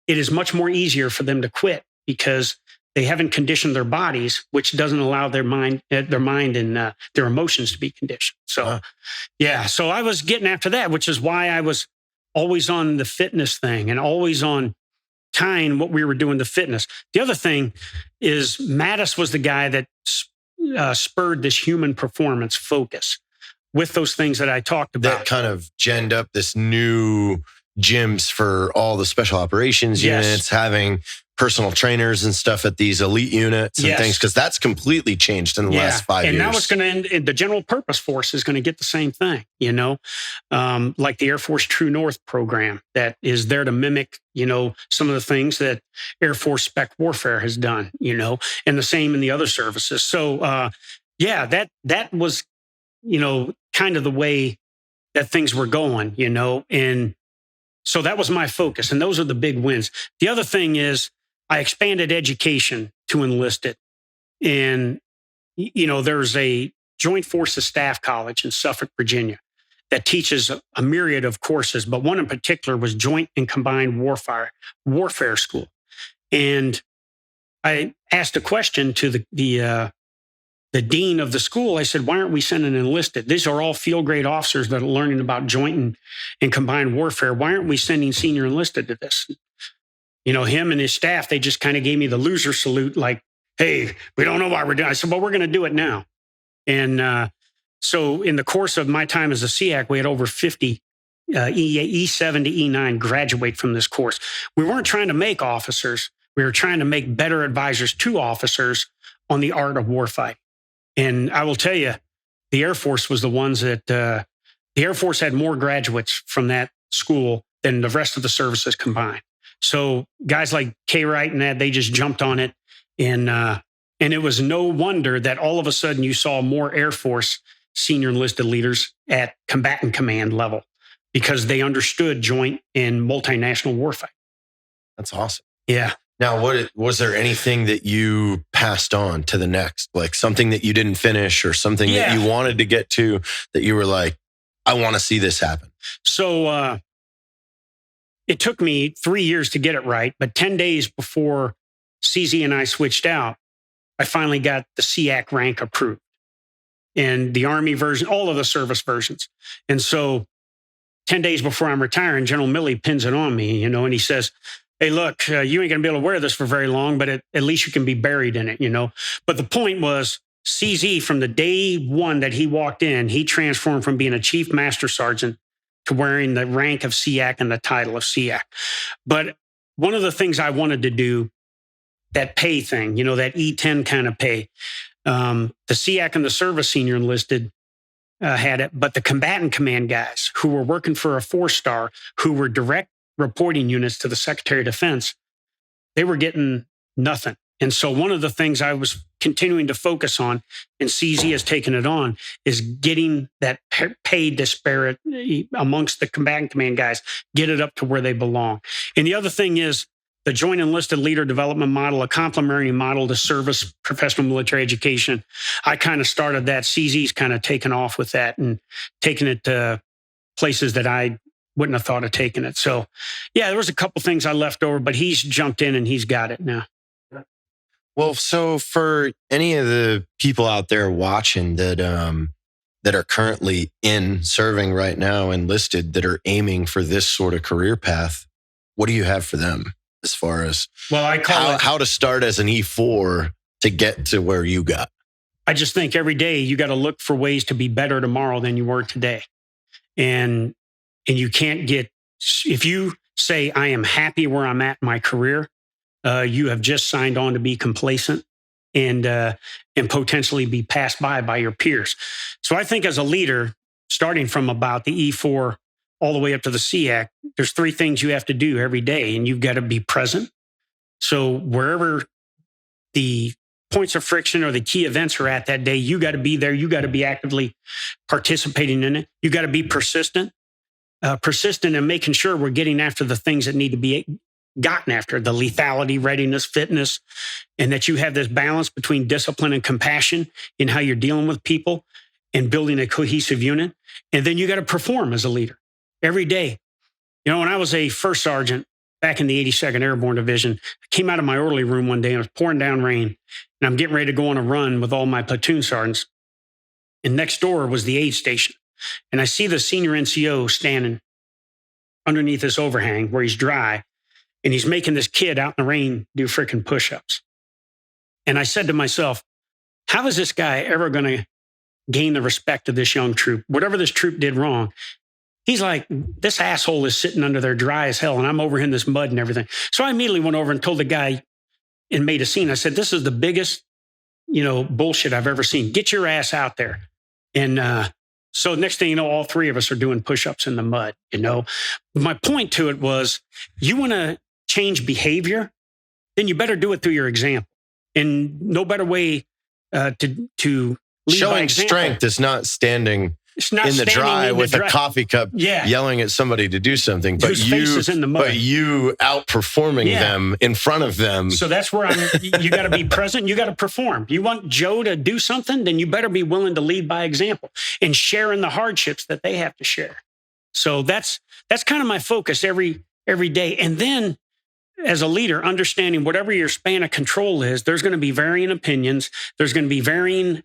it is much more easier for them to quit because they haven't conditioned their bodies, which doesn't allow their mind and their emotions to be conditioned. So, yeah. So I was getting after that, which is why I was always on the fitness thing and always on tying what we were doing to fitness. The other thing is Mattis was the guy that spurred this human performance focus with those things that I talked about. That kind of genned up this new gyms for all the special operations units, having personal trainers and stuff at these elite units and things, because that's completely changed in the last 5 years. And now it's going to end, and the general purpose force is going to get the same thing, like the Air Force True North program that is there to mimic, some of the things that Air Force Spec Warfare has done, and the same in the other services. So, that was, kind of the way that things were going, and so that was my focus. And those are the big wins. The other thing is I expanded education to enlisted. And, there's a Joint Forces Staff College in Suffolk, Virginia, that teaches a myriad of courses, but one in particular was Joint and Combined Warfare School. And I asked a question to the dean of the school. I said, why aren't we sending enlisted? These are all field grade officers that are learning about joint and combined warfare. Why aren't we sending senior enlisted to this? Him and his staff, they just kind of gave me the loser salute, like, hey, we don't know why we're doing it. I said, well, we're going to do it now. And so in the course of my time as a SEAC, we had over 50 E7 to E9 graduate from this course. We weren't trying to make officers. We were trying to make better advisors to officers on the art of warfighting. And I will tell you, the Air Force was the ones that the Air Force had more graduates from that school than the rest of the services combined. So guys like K. Wright and that, they just jumped on it. And it was no wonder that all of a sudden you saw more Air Force senior enlisted leaders at combatant command level because they understood joint and multinational warfighting. That's awesome. Yeah. Now, was there anything that you passed on to the next, like something that you didn't finish or something that you wanted to get to that you were like, I want to see this happen? So it took me 3 years to get it right, but 10 days before CZ and I switched out, I finally got the SEAC rank approved and the Army version, all of the service versions. And so 10 days before I'm retiring, General Milley pins it on me, and he says, hey, look, you ain't going to be able to wear this for very long, but at least you can be buried in it, But the point was, CZ, from the day one that he walked in, he transformed from being a chief master sergeant to wearing the rank of SEAC and the title of SEAC. But one of the things I wanted to do, that pay thing, that E10 kind of pay, the SEAC and the service senior enlisted had it, but the combatant command guys who were working for a 4-star, who were direct reporting units to the Secretary of Defense, they were getting nothing. And so one of the things I was continuing to focus on, and CZ has taken it on, is getting that pay disparate amongst the combatant command guys, get it up to where they belong. And the other thing is the Joint Enlisted Leader Development Model, a complementary model to service professional military education. I kind of started that. CZ's kind of taken off with that and taken it to places that I wouldn't have thought of taking it. So, there was a couple things I left over, but he's jumped in and he's got it now. Well, so for any of the people out there watching that are currently in serving right now, enlisted, that are aiming for this sort of career path, what do you have for them as far as how to start as an E4 to get to where you got? I just think every day you got to look for ways to be better tomorrow than you were today. And you can't if you say, I am happy where I'm at in my career, you have just signed on to be complacent and potentially be passed by your peers. So I think as a leader, starting from about the E4 all the way up to the SEAC, there's 3 things you have to do every day, and you've got to be present. So wherever the points of friction or the key events are at that day, you got to be there. You got to be actively participating in it. You got to be persistent in making sure we're getting after the things that need to be gotten after, the lethality, readiness, fitness, and that you have this balance between discipline and compassion in how you're dealing with people. and building a cohesive unit. And then you got to perform as a leader every day. When I was a first sergeant back in the 82nd Airborne Division, I came out of my orderly room one day and it was pouring down rain. And I'm getting ready to go on a run with all my platoon sergeants. And next door was the aid station. And I see the senior NCO standing underneath this overhang where he's dry. And he's making this kid out in the rain do freaking push-ups. And I said to myself, how is this guy ever going to gain the respect of this young troop? Whatever this troop did wrong, he's like, this asshole is sitting under there dry as hell, and I'm over in this mud and everything. So I immediately went over and told the guy and made a scene. I said, this is the biggest, bullshit I've ever seen. Get your ass out there. And so next thing you know, all three of us are doing push-ups in the mud, My point to it was, you want to change behavior, then you better do it through your example. And no better way to lead showing by example. Strength is not standing in the dry with a coffee cup, yelling at somebody to do something, but you outperforming them in front of them. So that's where you got to be present. You got to perform. You want Joe to do something, then you better be willing to lead by example and sharing the hardships that they have to share. So that's kind of my focus every day. And then as a leader, understanding whatever your span of control is, there's going to be varying opinions. There's going to be varying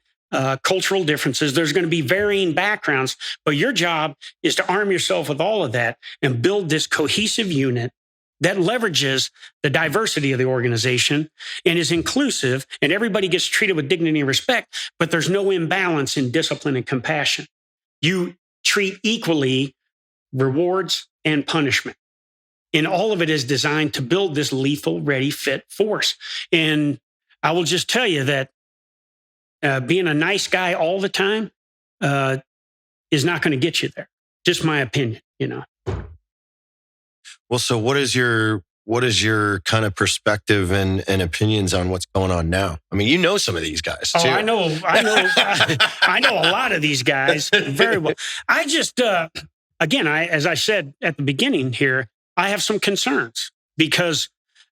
cultural differences. There's going to be varying backgrounds, but your job is to arm yourself with all of that and build this cohesive unit that leverages the diversity of the organization and is inclusive, and everybody gets treated with dignity and respect, but there's no imbalance in discipline and compassion. You treat equally rewards and punishment. And all of it is designed to build this lethal, ready, fit force. And I will just tell you that being a nice guy all the time is not going to get you there. Just my opinion, Well, so what is your kind of perspective and opinions on what's going on now? I mean, some of these guys too. Oh, I know a lot of these guys very well. I just, again, as I said at the beginning here, I have some concerns because,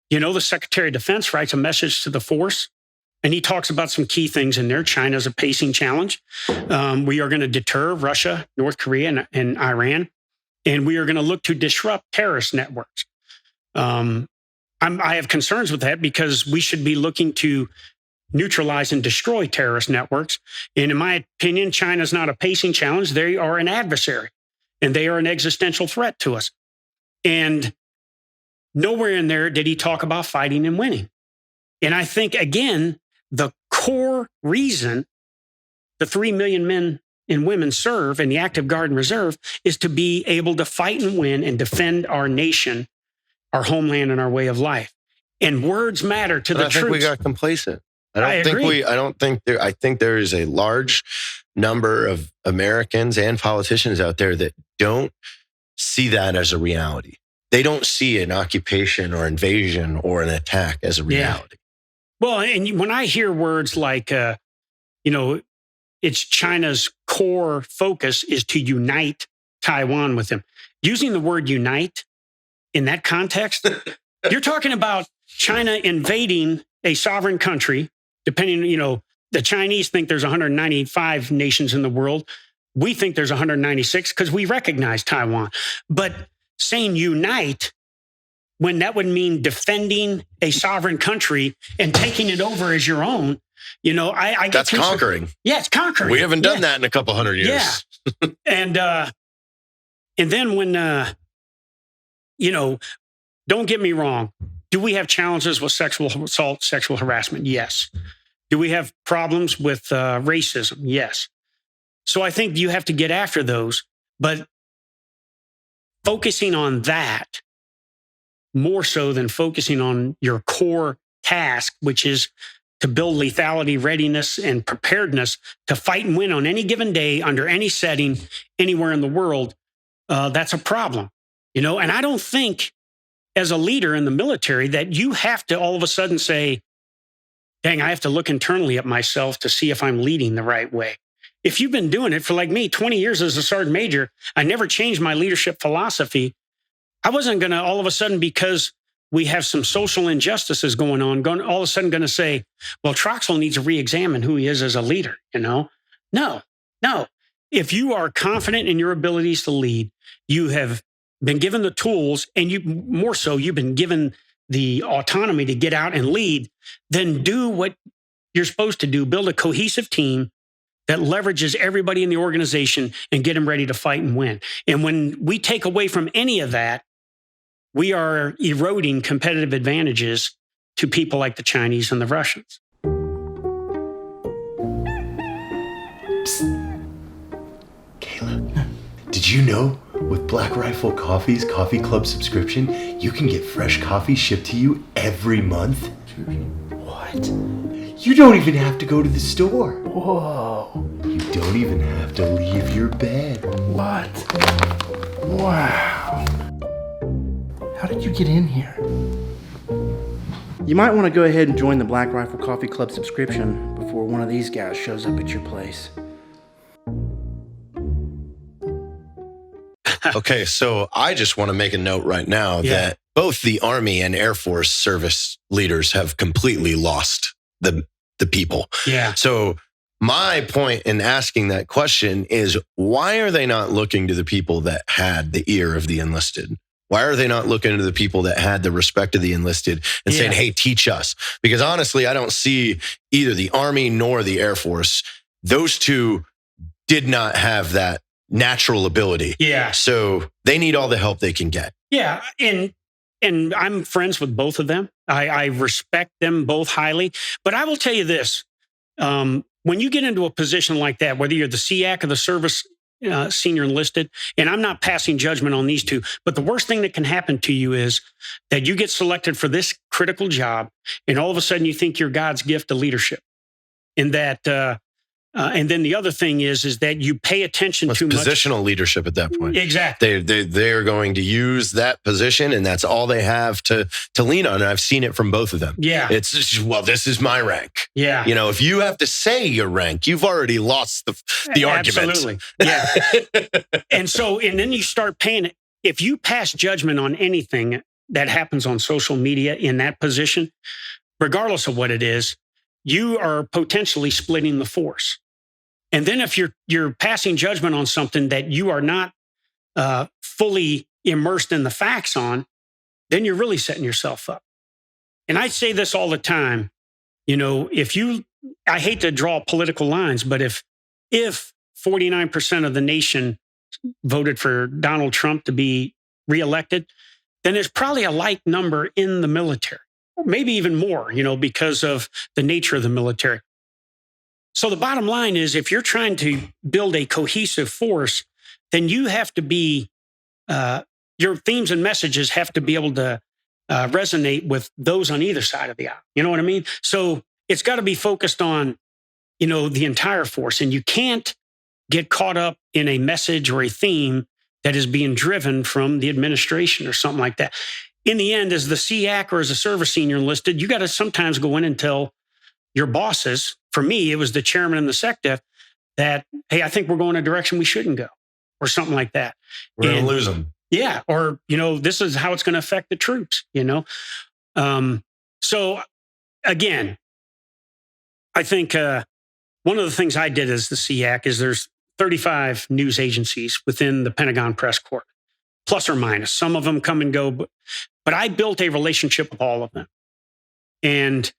the Secretary of Defense writes a message to the force, and he talks about some key things in there. China's a pacing challenge. We are going to deter Russia, North Korea, and Iran, and we are going to look to disrupt terrorist networks. I have concerns with that because we should be looking to neutralize and destroy terrorist networks. And in my opinion, China's not a pacing challenge. They are an adversary, and they are an existential threat to us. And nowhere in there did he talk about fighting and winning. And I think, again, the core reason the 3 million men and women serve in the active guard and reserve is to be able to fight and win and defend our nation, our homeland, and our way of life. And words matter to the troops. I think we got complacent. I think there is a large number of Americans and politicians out there that don't see that as a reality. They don't see an occupation or invasion or an attack as a reality. Well, and when I hear words like, it's China's core focus is to unite Taiwan with them. Using the word unite in that context, you're talking about China invading a sovereign country, depending, the Chinese think there's 195 nations in the world. We think there's 196 because we recognize Taiwan. But saying unite, when that would mean defending a sovereign country and taking it over as your own, I that's conquering. Yeah, it's conquering. We haven't done that in a couple hundred years. Yeah. And then when, don't get me wrong. Do we have challenges with sexual assault, sexual harassment? Yes. Do we have problems with racism? Yes. So I think you have to get after those, but focusing on that more so than focusing on your core task, which is to build lethality, readiness, and preparedness to fight and win on any given day, under any setting, anywhere in the world, that's a problem. And I don't think as a leader in the military that you have to all of a sudden say, dang, I have to look internally at myself to see if I'm leading the right way. If you've been doing it for, like me, 20 years as a sergeant major, I never changed my leadership philosophy. I wasn't going to all of a sudden, because we have some social injustices going on, all of a sudden going to say, well, Troxell needs to re-examine who he is as a leader, No, No. If you are confident in your abilities to lead, you have been given the tools, and you've been given the autonomy to get out and lead, then do what you're supposed to do. Build a cohesive team that leverages everybody in the organization and get them ready to fight and win. And when we take away from any of that, we are eroding competitive advantages to people like the Chinese and the Russians. Caleb, did you know with Black Rifle Coffee's Coffee Club subscription, you can get fresh coffee shipped to you every month? What? You don't even have to go to the store. Whoa. You don't even have to leave your bed. What? Wow. How did you get in here? You might want to go ahead and join the Black Rifle Coffee Club subscription before one of these guys shows up at your place. Okay, so I just want to make a note right now that both the Army and Air Force service leaders have completely lost the people. Yeah. So my point in asking that question is, why are they not looking to the people that had the ear of the enlisted? Why are they not looking to the people that had the respect of the enlisted and saying, hey, teach us? Because honestly, I don't see either the Army nor the Air Force. Those two did not have that natural ability. Yeah. So they need all the help they can get. Yeah. And I'm friends with both of them. I respect them both highly. But I will tell you this. When you get into a position like that, whether you're the SEAC or the service senior enlisted, and I'm not passing judgment on these two, but the worst thing that can happen to you is that you get selected for this critical job, and all of a sudden you think you're God's gift to leadership. And that, and then the other thing is that you pay attention too much. Positional leadership at that point. Exactly. They're going to use that position, and that's all they have to lean on. And I've seen it from both of them. Yeah. It's just, well, this is my rank. Yeah. You know, if you have to say your rank, you've already lost the argument. Absolutely. Yeah. and then you start paying it. If you pass judgment on anything that happens on social media in that position, regardless of what it is, you are potentially splitting the force. And then if you're passing judgment on something that you are not fully immersed in the facts on, then you're really setting yourself up. And I say this all the time, you know, I hate to draw political lines, but if 49% of the nation voted for Donald Trump to be reelected, then there's probably a like number in the military, or maybe even more, you know, because of the nature of the military. So the bottom line is, if you're trying to build a cohesive force, then you have to be, your themes and messages have to be able to resonate with those on either side of the aisle. You know what I mean? So it's got to be focused on, you know, the entire force. And you can't get caught up in a message or a theme that is being driven from the administration or something like that. In the end, as the SEAC or as a service senior enlisted, you got to sometimes go in and tell your bosses. For me, it was the chairman and the SecDef that, hey, I think we're going a direction we shouldn't go, or something like that. We're going to lose them. Yeah. Or, you know, this is how it's going to affect the troops, you know? So again, I think one of the things I did as the SEAC is there's 35 news agencies within the Pentagon press corps, plus or minus. Some of them come and go, but I built a relationship with all of them. And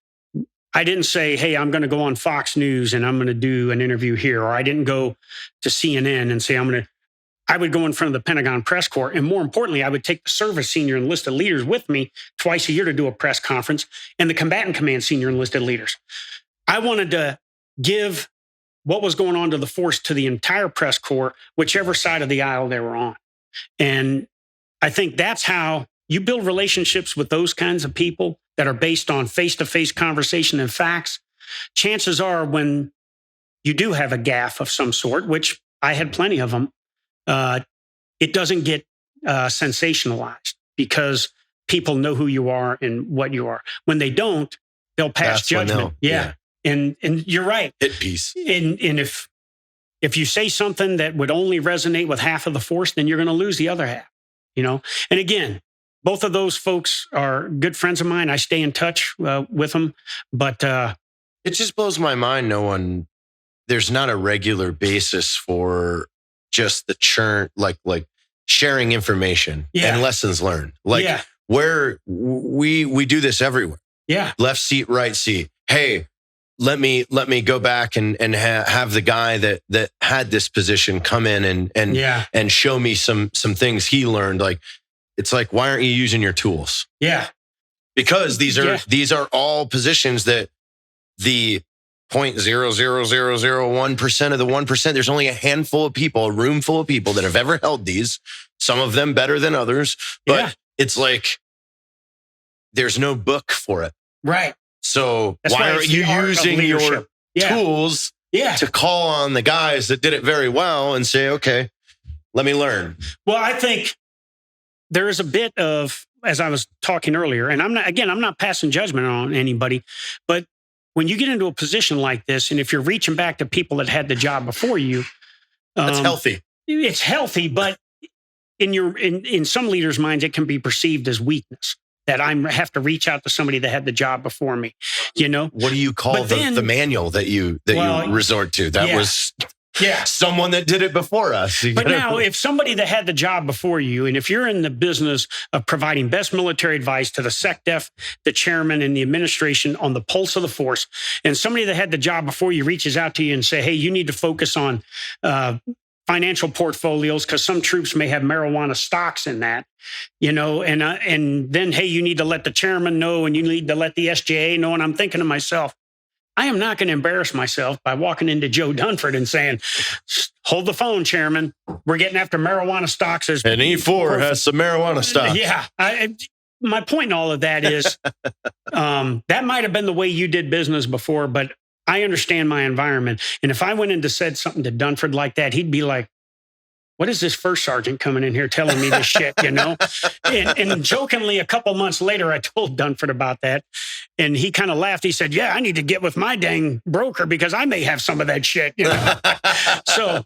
I didn't say, hey, I'm going to go on Fox News and I'm going to do an interview here. Or I didn't go to CNN and say, I would go in front of the Pentagon press corps. And more importantly, I would take the service senior enlisted leaders with me twice a year to do a press conference, and the combatant command senior enlisted leaders. I wanted to give what was going on to the force to the entire press corps, whichever side of the aisle they were on. And I think that's how you build relationships with those kinds of people that are based on face-to-face conversation and facts. Chances are, when you do have a gaffe of some sort, which I had plenty of them, it doesn't get sensationalized because people know who you are and what you are. When they don't, they'll pass judgment. Yeah. And you're right. Hit piece. And if you say something that would only resonate with half of the force, then you're going to lose the other half, you know? And again, both of those folks are good friends of mine. I stay in touch with them, but it just blows my mind. No one there's not a regular basis for just the churn, like sharing information and lessons learned. Like where we do this everywhere. Yeah. Left seat, right seat. Hey, let me go back and have the guy that had this position come in and show me some things he learned. Like, it's like, why aren't you using your tools? Yeah. Because these are all positions that the 0.00001% of the 1%, there's only a handful of people, a room full of people that have ever held these, some of them better than others, but it's like, there's no book for it. Right. So why aren't you using your tools to call on the guys that did it very well and say, okay, let me learn? Well, I think there is a bit of, as I was talking earlier, and I'm not passing judgment on anybody, but when you get into a position like this, and if you're reaching back to people that had the job before you, that's healthy. It's healthy, but in some leaders' minds, it can be perceived as weakness, that I have to reach out to somebody that had the job before me. What do you call the manual that you resort to? That was someone that did it before us. But now, if somebody that had the job before you, and if you're in the business of providing best military advice to the SecDef, the chairman, and the administration on the pulse of the force, and somebody that had the job before you reaches out to you and say, hey, you need to focus on financial portfolios because some troops may have marijuana stocks in that, and then, hey, you need to let the chairman know and you need to let the SJA know. And I'm thinking to myself, I am not going to embarrass myself by walking into Joe Dunford and saying, hold the phone, Chairman. We're getting after marijuana stocks. And E4 has some marijuana stocks. Yeah. My point in all of that is that might have been the way you did business before, but I understand my environment. And if I went in to said something to Dunford like that, he'd be like, what is this first sergeant coming in here telling me this shit, And jokingly, a couple months later, I told Dunford about that. And he kind of laughed. He said, yeah, I need to get with my dang broker because I may have some of that shit. So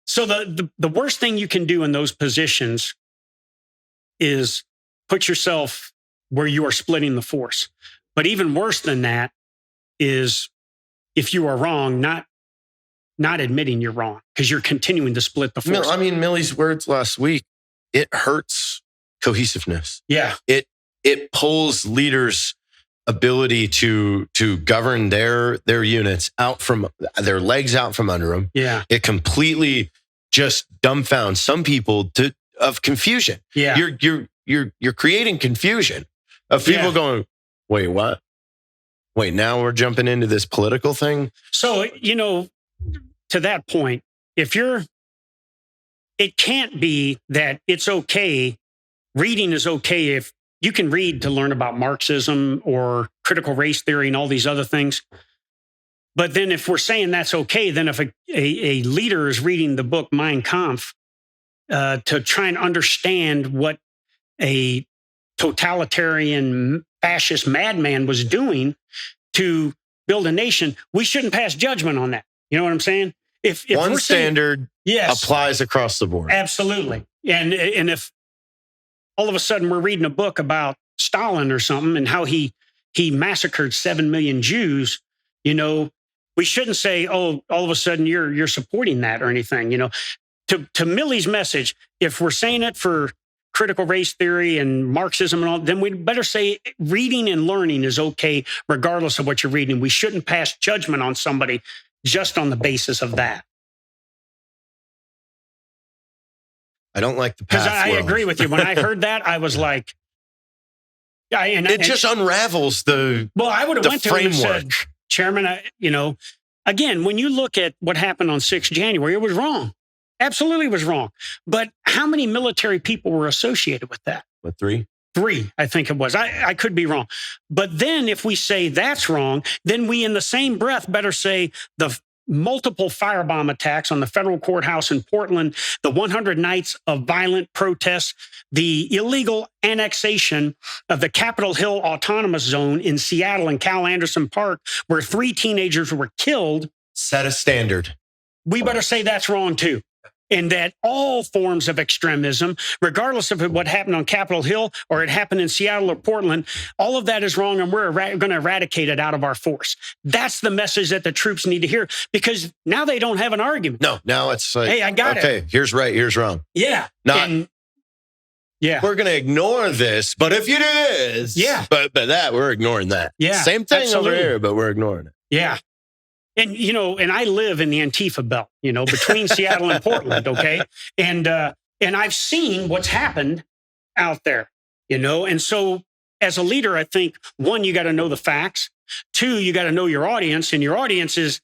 the worst thing you can do in those positions is put yourself where you are splitting the force. But even worse than that is if you are wrong, not admitting you're wrong because you're continuing to split the force. I mean, Millie's words last week, it hurts cohesiveness. Yeah. It pulls leaders' ability to govern their units out from their legs out from under them. Yeah. It completely just dumbfounds some people of confusion. Yeah. You're creating confusion of people going, wait, what? Wait, now we're jumping into this political thing? So, to that point, it can't be that it's okay. Reading is okay if you can read to learn about Marxism or critical race theory and all these other things. But then if we're saying that's okay, then if a leader is reading the book Mein Kampf to try and understand what a totalitarian fascist madman was doing to build a nation, we shouldn't pass judgment on that. You know what I'm saying? If one standard applies across the board. Absolutely. And if all of a sudden we're reading a book about Stalin or something and how he massacred 7 million Jews, we shouldn't say, oh, all of a sudden you're supporting that or anything. To Millie's message, if we're saying it for critical race theory and Marxism and all, then we'd better say reading and learning is okay, regardless of what you're reading. We shouldn't pass judgment on somebody just on the basis of that. I don't like the path. Because I agree with you. When I heard that, I was like, it just unravels the Well, I would have went to him and said, framework. Chairman, again, when you look at what happened on 6th January, it was wrong. Absolutely was wrong. But how many military people were associated with that? What, 3? 3, I think it was. I could be wrong. But then if we say that's wrong, then we in the same breath better say the multiple firebomb attacks on the federal courthouse in Portland, the 100 nights of violent protests, the illegal annexation of the Capitol Hill Autonomous Zone in Seattle and Cal Anderson Park, where 3 teenagers were killed. Set a standard. We better say that's wrong too. and that all forms of extremism, regardless of what happened on Capitol Hill or it happened in Seattle or Portland, all of that is wrong, and we're going to eradicate it out of our force. That's the message that the troops need to hear, because now they don't have an argument. No, now it's like, hey, I got it. Okay, here's right, here's wrong. Yeah. Yeah. We're going to ignore this, but if you do this, but that, we're ignoring that. Yeah. Same thing over here, but we're ignoring it. Yeah. And, and I live in the Antifa belt, between Seattle and Portland. Okay. And I've seen what's happened out there, and so as a leader, I think, one, you got to know the facts. Two, you got to know your audience, and your audience is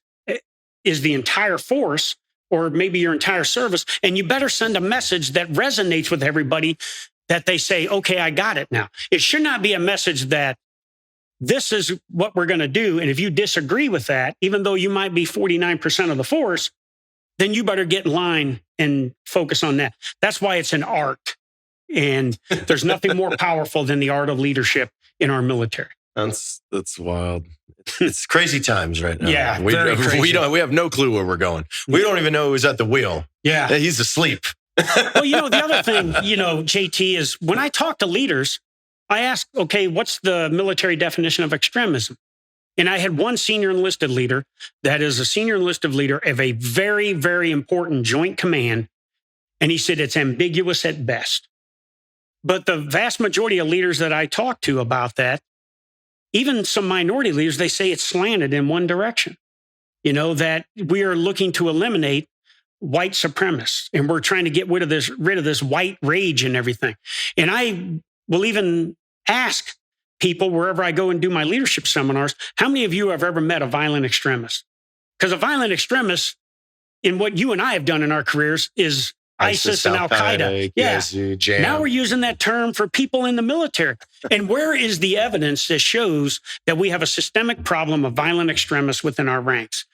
the entire force, or maybe your entire service. And you better send a message that resonates with everybody, that they say, okay, I got it now. It should not be a message that this is what we're going to do. And if you disagree with that, even though you might be 49% of the force, then you better get in line and focus on that. That's why it's an art. And there's nothing more powerful than the art of leadership in our military. That's wild. It's crazy times right now. Yeah, we crazy. We have no clue where we're going. We don't even know who's at the wheel. Yeah. He's asleep. Well, the other thing, JT, is when I talk to leaders, I ask, okay, what's the military definition of extremism? And I had one senior enlisted leader that is a senior enlisted leader of a very, very important joint command. And he said it's ambiguous at best. But the vast majority of leaders that I talk to about that, even some minority leaders, they say it's slanted in one direction. That we are looking to eliminate white supremacists, and we're trying to get rid of this white rage and everything. And I will even ask people wherever I go and do my leadership seminars, how many of you have ever met a violent extremist? Because a violent extremist, in what you and I have done in our careers, is ISIS and Al-Qaeda. Yeah. Now we're using that term for people in the military. And where is the evidence that shows that we have a systemic problem of violent extremists within our ranks?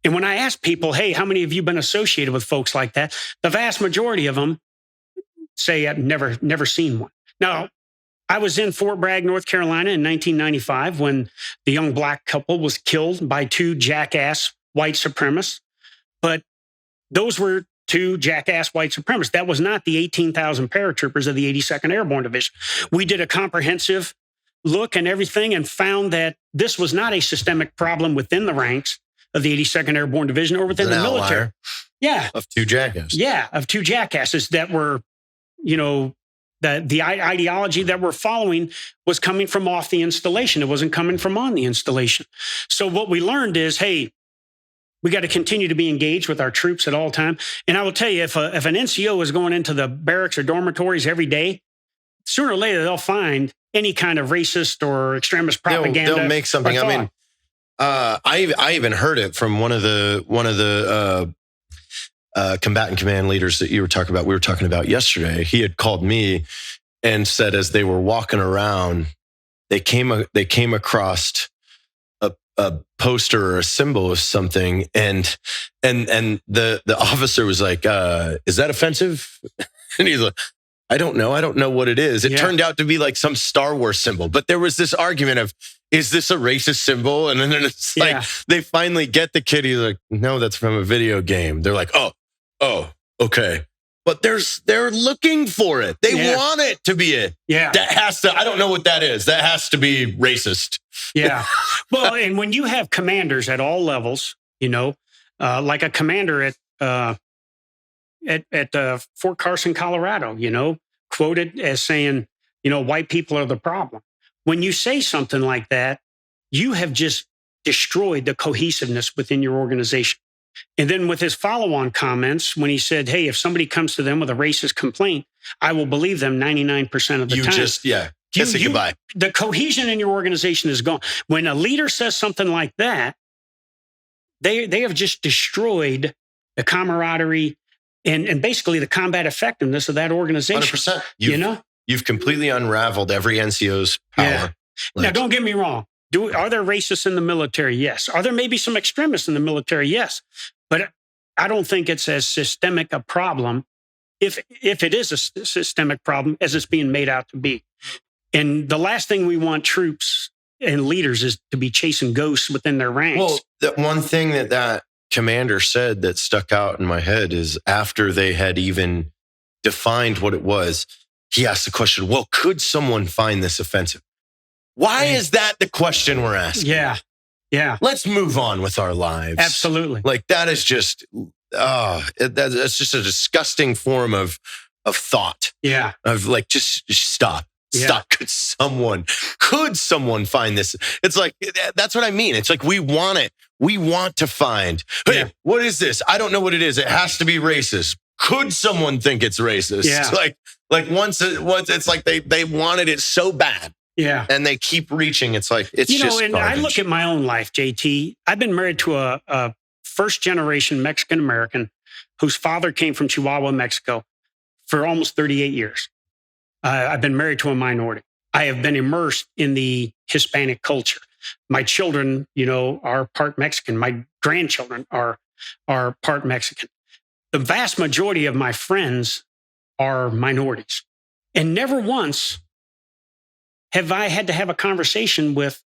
And when I ask people, hey, how many of you been associated with folks like that? The vast majority of them say I've never seen one. Now, I was in Fort Bragg, North Carolina in 1995 when the young black couple was killed by two jackass white supremacists. But those were two jackass white supremacists. That was not the 18,000 paratroopers of the 82nd Airborne Division. We did a comprehensive look and everything and found that this was not a systemic problem within the ranks of the 82nd Airborne Division or within the military. Yeah. Of two jackasses. Yeah, of two jackasses that were, the ideology that we're following was coming from off the installation. It wasn't coming from on the installation. So what we learned is, hey, we got to continue to be engaged with our troops at all time. And I will tell you, if an NCO is going into the barracks or dormitories every day, sooner or later they'll find any kind of racist or extremist propaganda. They'll make something. I mean, I even heard it from one of the combatant command leaders that we were talking about yesterday. He had called me and said, as they were walking around, they came across a poster or a symbol of something, and the officer was like, "Is that offensive?" And he's like, I don't know what it is. It turned out to be like some Star Wars symbol, but there was this argument of, is this a racist symbol? And then it's like, they finally get the kid. He's like, no, that's from a video game. They're like, oh, okay. But they're looking for it. They want it to be it. Yeah. That has to, I don't know what that is. That has to be racist. Yeah. Well, and when you have commanders at all levels, like a commander at Fort Carson, Colorado, quoted as saying, white people are the problem. When you say something like that, you have just destroyed the cohesiveness within your organization. And then with his follow-on comments, when he said, hey, if somebody comes to them with a racist complaint, I will believe them 99% of the time. Kiss it goodbye. The cohesion in your organization is gone. When a leader says something like that, they have just destroyed the camaraderie and basically the combat effectiveness of that organization. 100%. You've completely unraveled every NCO's power. Yeah. Now, don't get me wrong. Are there racists in the military? Yes. Are there maybe some extremists in the military? Yes. But I don't think it's as systemic a problem, if it is a systemic problem, as it's being made out to be. And the last thing we want troops and leaders is to be chasing ghosts within their ranks. Well, the one thing that commander said that stuck out in my head is after they had even defined what it was, he asked the question, well, could someone find this offensive? Why is that the question we're asking? Yeah. Yeah. Let's move on with our lives. Absolutely. Like that is just, that's just a disgusting form of thought. Yeah. Of like, just stop. Yeah. Stop. Could someone find this? It's like, that's what I mean. It's like, we want it. We want to find, hey, what is this? I don't know what it is. It has to be racist. Could someone think it's racist? Yeah. Like once it's like they wanted it so bad. Yeah. And they keep reaching. It's like, it's just and garbage. I look at my own life, JT. I've been married to a first generation Mexican American whose father came from Chihuahua, Mexico for almost 38 years. I've been married to a minority. I have been immersed in the Hispanic culture. My children, are part Mexican. My grandchildren are part Mexican. The vast majority of my friends are minorities. And never once have I had to have a conversation with,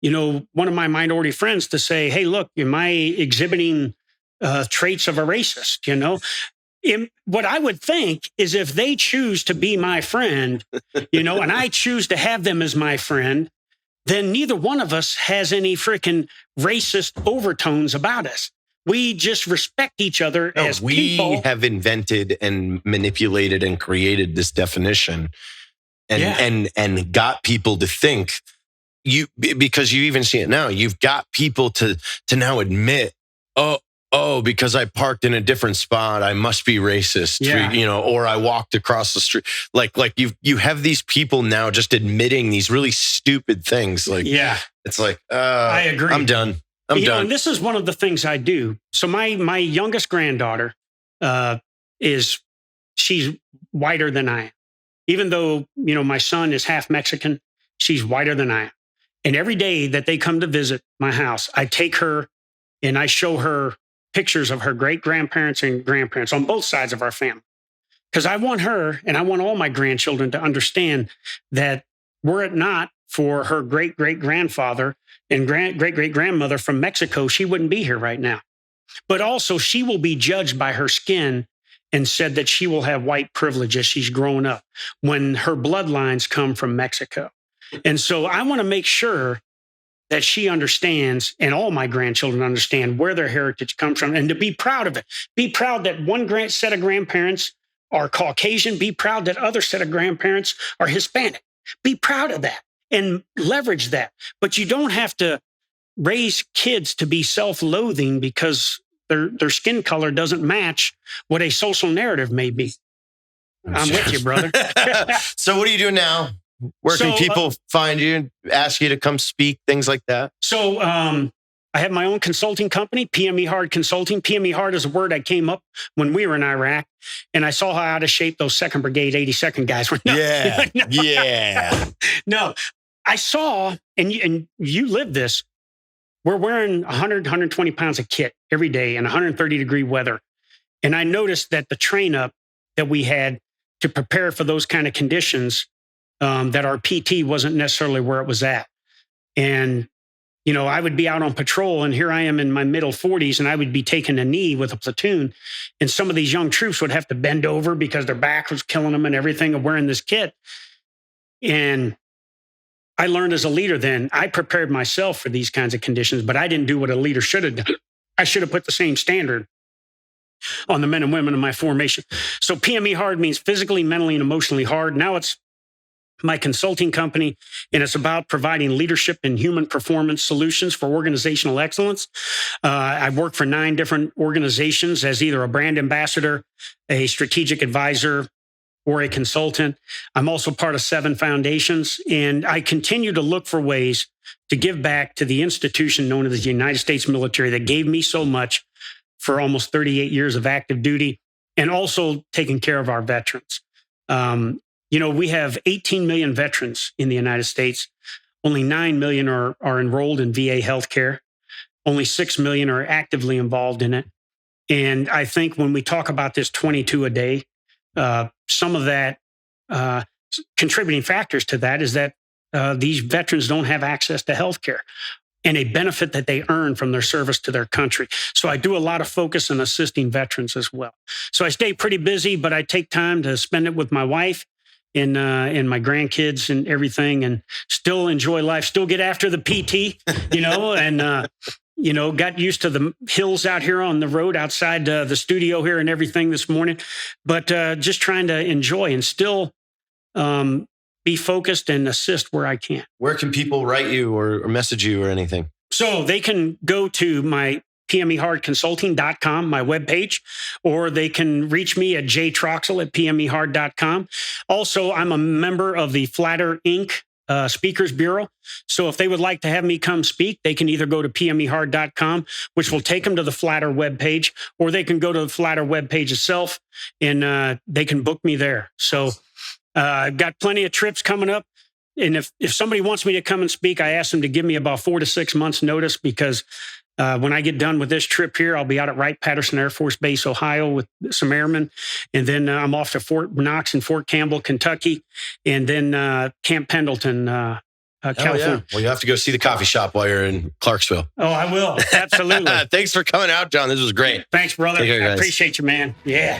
one of my minority friends to say, hey, look, am I exhibiting traits of a racist? What I would think is if they choose to be my friend, and I choose to have them as my friend, then neither one of us has any freaking racist overtones about us. We just respect each other as people. We have invented and manipulated and created this definition and got people to think because you even see it now, you've got people to now admit, oh, because I parked in a different spot, I must be racist, or I walked across the street. Like you have these people now just admitting these really stupid things. Like, it's like, I agree. I'm done. I'm done. And this is one of the things I do. So my youngest granddaughter she's whiter than I am. Even though, my son is half Mexican, she's whiter than I am. And every day that they come to visit my house, I take her and I show her pictures of her great-grandparents and grandparents on both sides of our family. Because I want her and I want all my grandchildren to understand that were it not for her great-great-grandfather and great-great-grandmother from Mexico, she wouldn't be here right now. But also, she will be judged by her skin and said that she will have white privilege as she's grown up when her bloodlines come from Mexico. And so I want to make sure that she understands, and all my grandchildren understand, where their heritage comes from, and to be proud of it. Be proud that one set of grandparents are Caucasian. Be proud that other set of grandparents are Hispanic. Be proud of that and leverage that. But you don't have to raise kids to be self-loathing because their skin color doesn't match what a social narrative may be. I'm with you, brother. So what are you doing now? Where can people find you, ask you to come speak, things like that? So I have my own consulting company, PME Hard Consulting. PME Hard is a word I came up when we were in Iraq, and I saw how out of shape those 2nd Brigade 82nd guys were. No, I saw, and you lived this, we're wearing 100, 120 pounds of kit every day in 130-degree weather. And I noticed that the train up that we had to prepare for those kind of conditions, that our PT wasn't necessarily where it was at. And, I would be out on patrol, and here I am in my middle 40s, and I would be taking a knee with a platoon. And some of these young troops would have to bend over because their back was killing them and everything of wearing this kit. And I learned as a leader then, I prepared myself for these kinds of conditions, but I didn't do what a leader should have done. I should have put the same standard on the men and women in my formation. So PME Hard means physically, mentally, and emotionally hard. Now it's my consulting company, and it's about providing leadership and human performance solutions for organizational excellence. I've worked for 9 different organizations as either a brand ambassador, a strategic advisor, or a consultant. I'm also part of 7 foundations, and I continue to look for ways to give back to the institution known as the United States military that gave me so much for almost 38 years of active duty, and also taking care of our veterans. We have 18 million veterans in the United States. Only 9 million are enrolled in VA healthcare. Only 6 million are actively involved in it. And I think when we talk about this 22 a day, some of that contributing factors to that is that these veterans don't have access to healthcare. and a benefit that they earn from their service to their country. So I do a lot of focus on assisting veterans as well. So I stay pretty busy, but I take time to spend it with my wife and my grandkids and everything, and still enjoy life, still get after the PT, and got used to the hills out here on the road outside the studio here and everything this morning, but just trying to enjoy and still be focused and assist where I can. Where can people write you or message you or anything? So they can go to my pmehardconsulting.com, my webpage, or they can reach me at jtroxell@pmehard.com. Also, I'm a member of the Flatter Inc. Speakers Bureau. So if they would like to have me come speak, they can either go to pmehard.com, which will take them to the Flatter webpage, or they can go to the Flatter webpage itself and they can book me there. So I've got plenty of trips coming up. And if somebody wants me to come and speak, I ask them to give me about 4 to 6 months notice, because when I get done with this trip here, I'll be out at Wright-Patterson Air Force Base, Ohio, with some airmen. And then I'm off to Fort Knox and Fort Campbell, Kentucky. And then Camp Pendleton, California. Yeah. Well, you have to go see the coffee shop while you're in Clarksville. Oh, I will. Absolutely. Thanks for coming out, John. This was great. Thanks, brother. Take care, I guys. appreciate you, man. Yeah.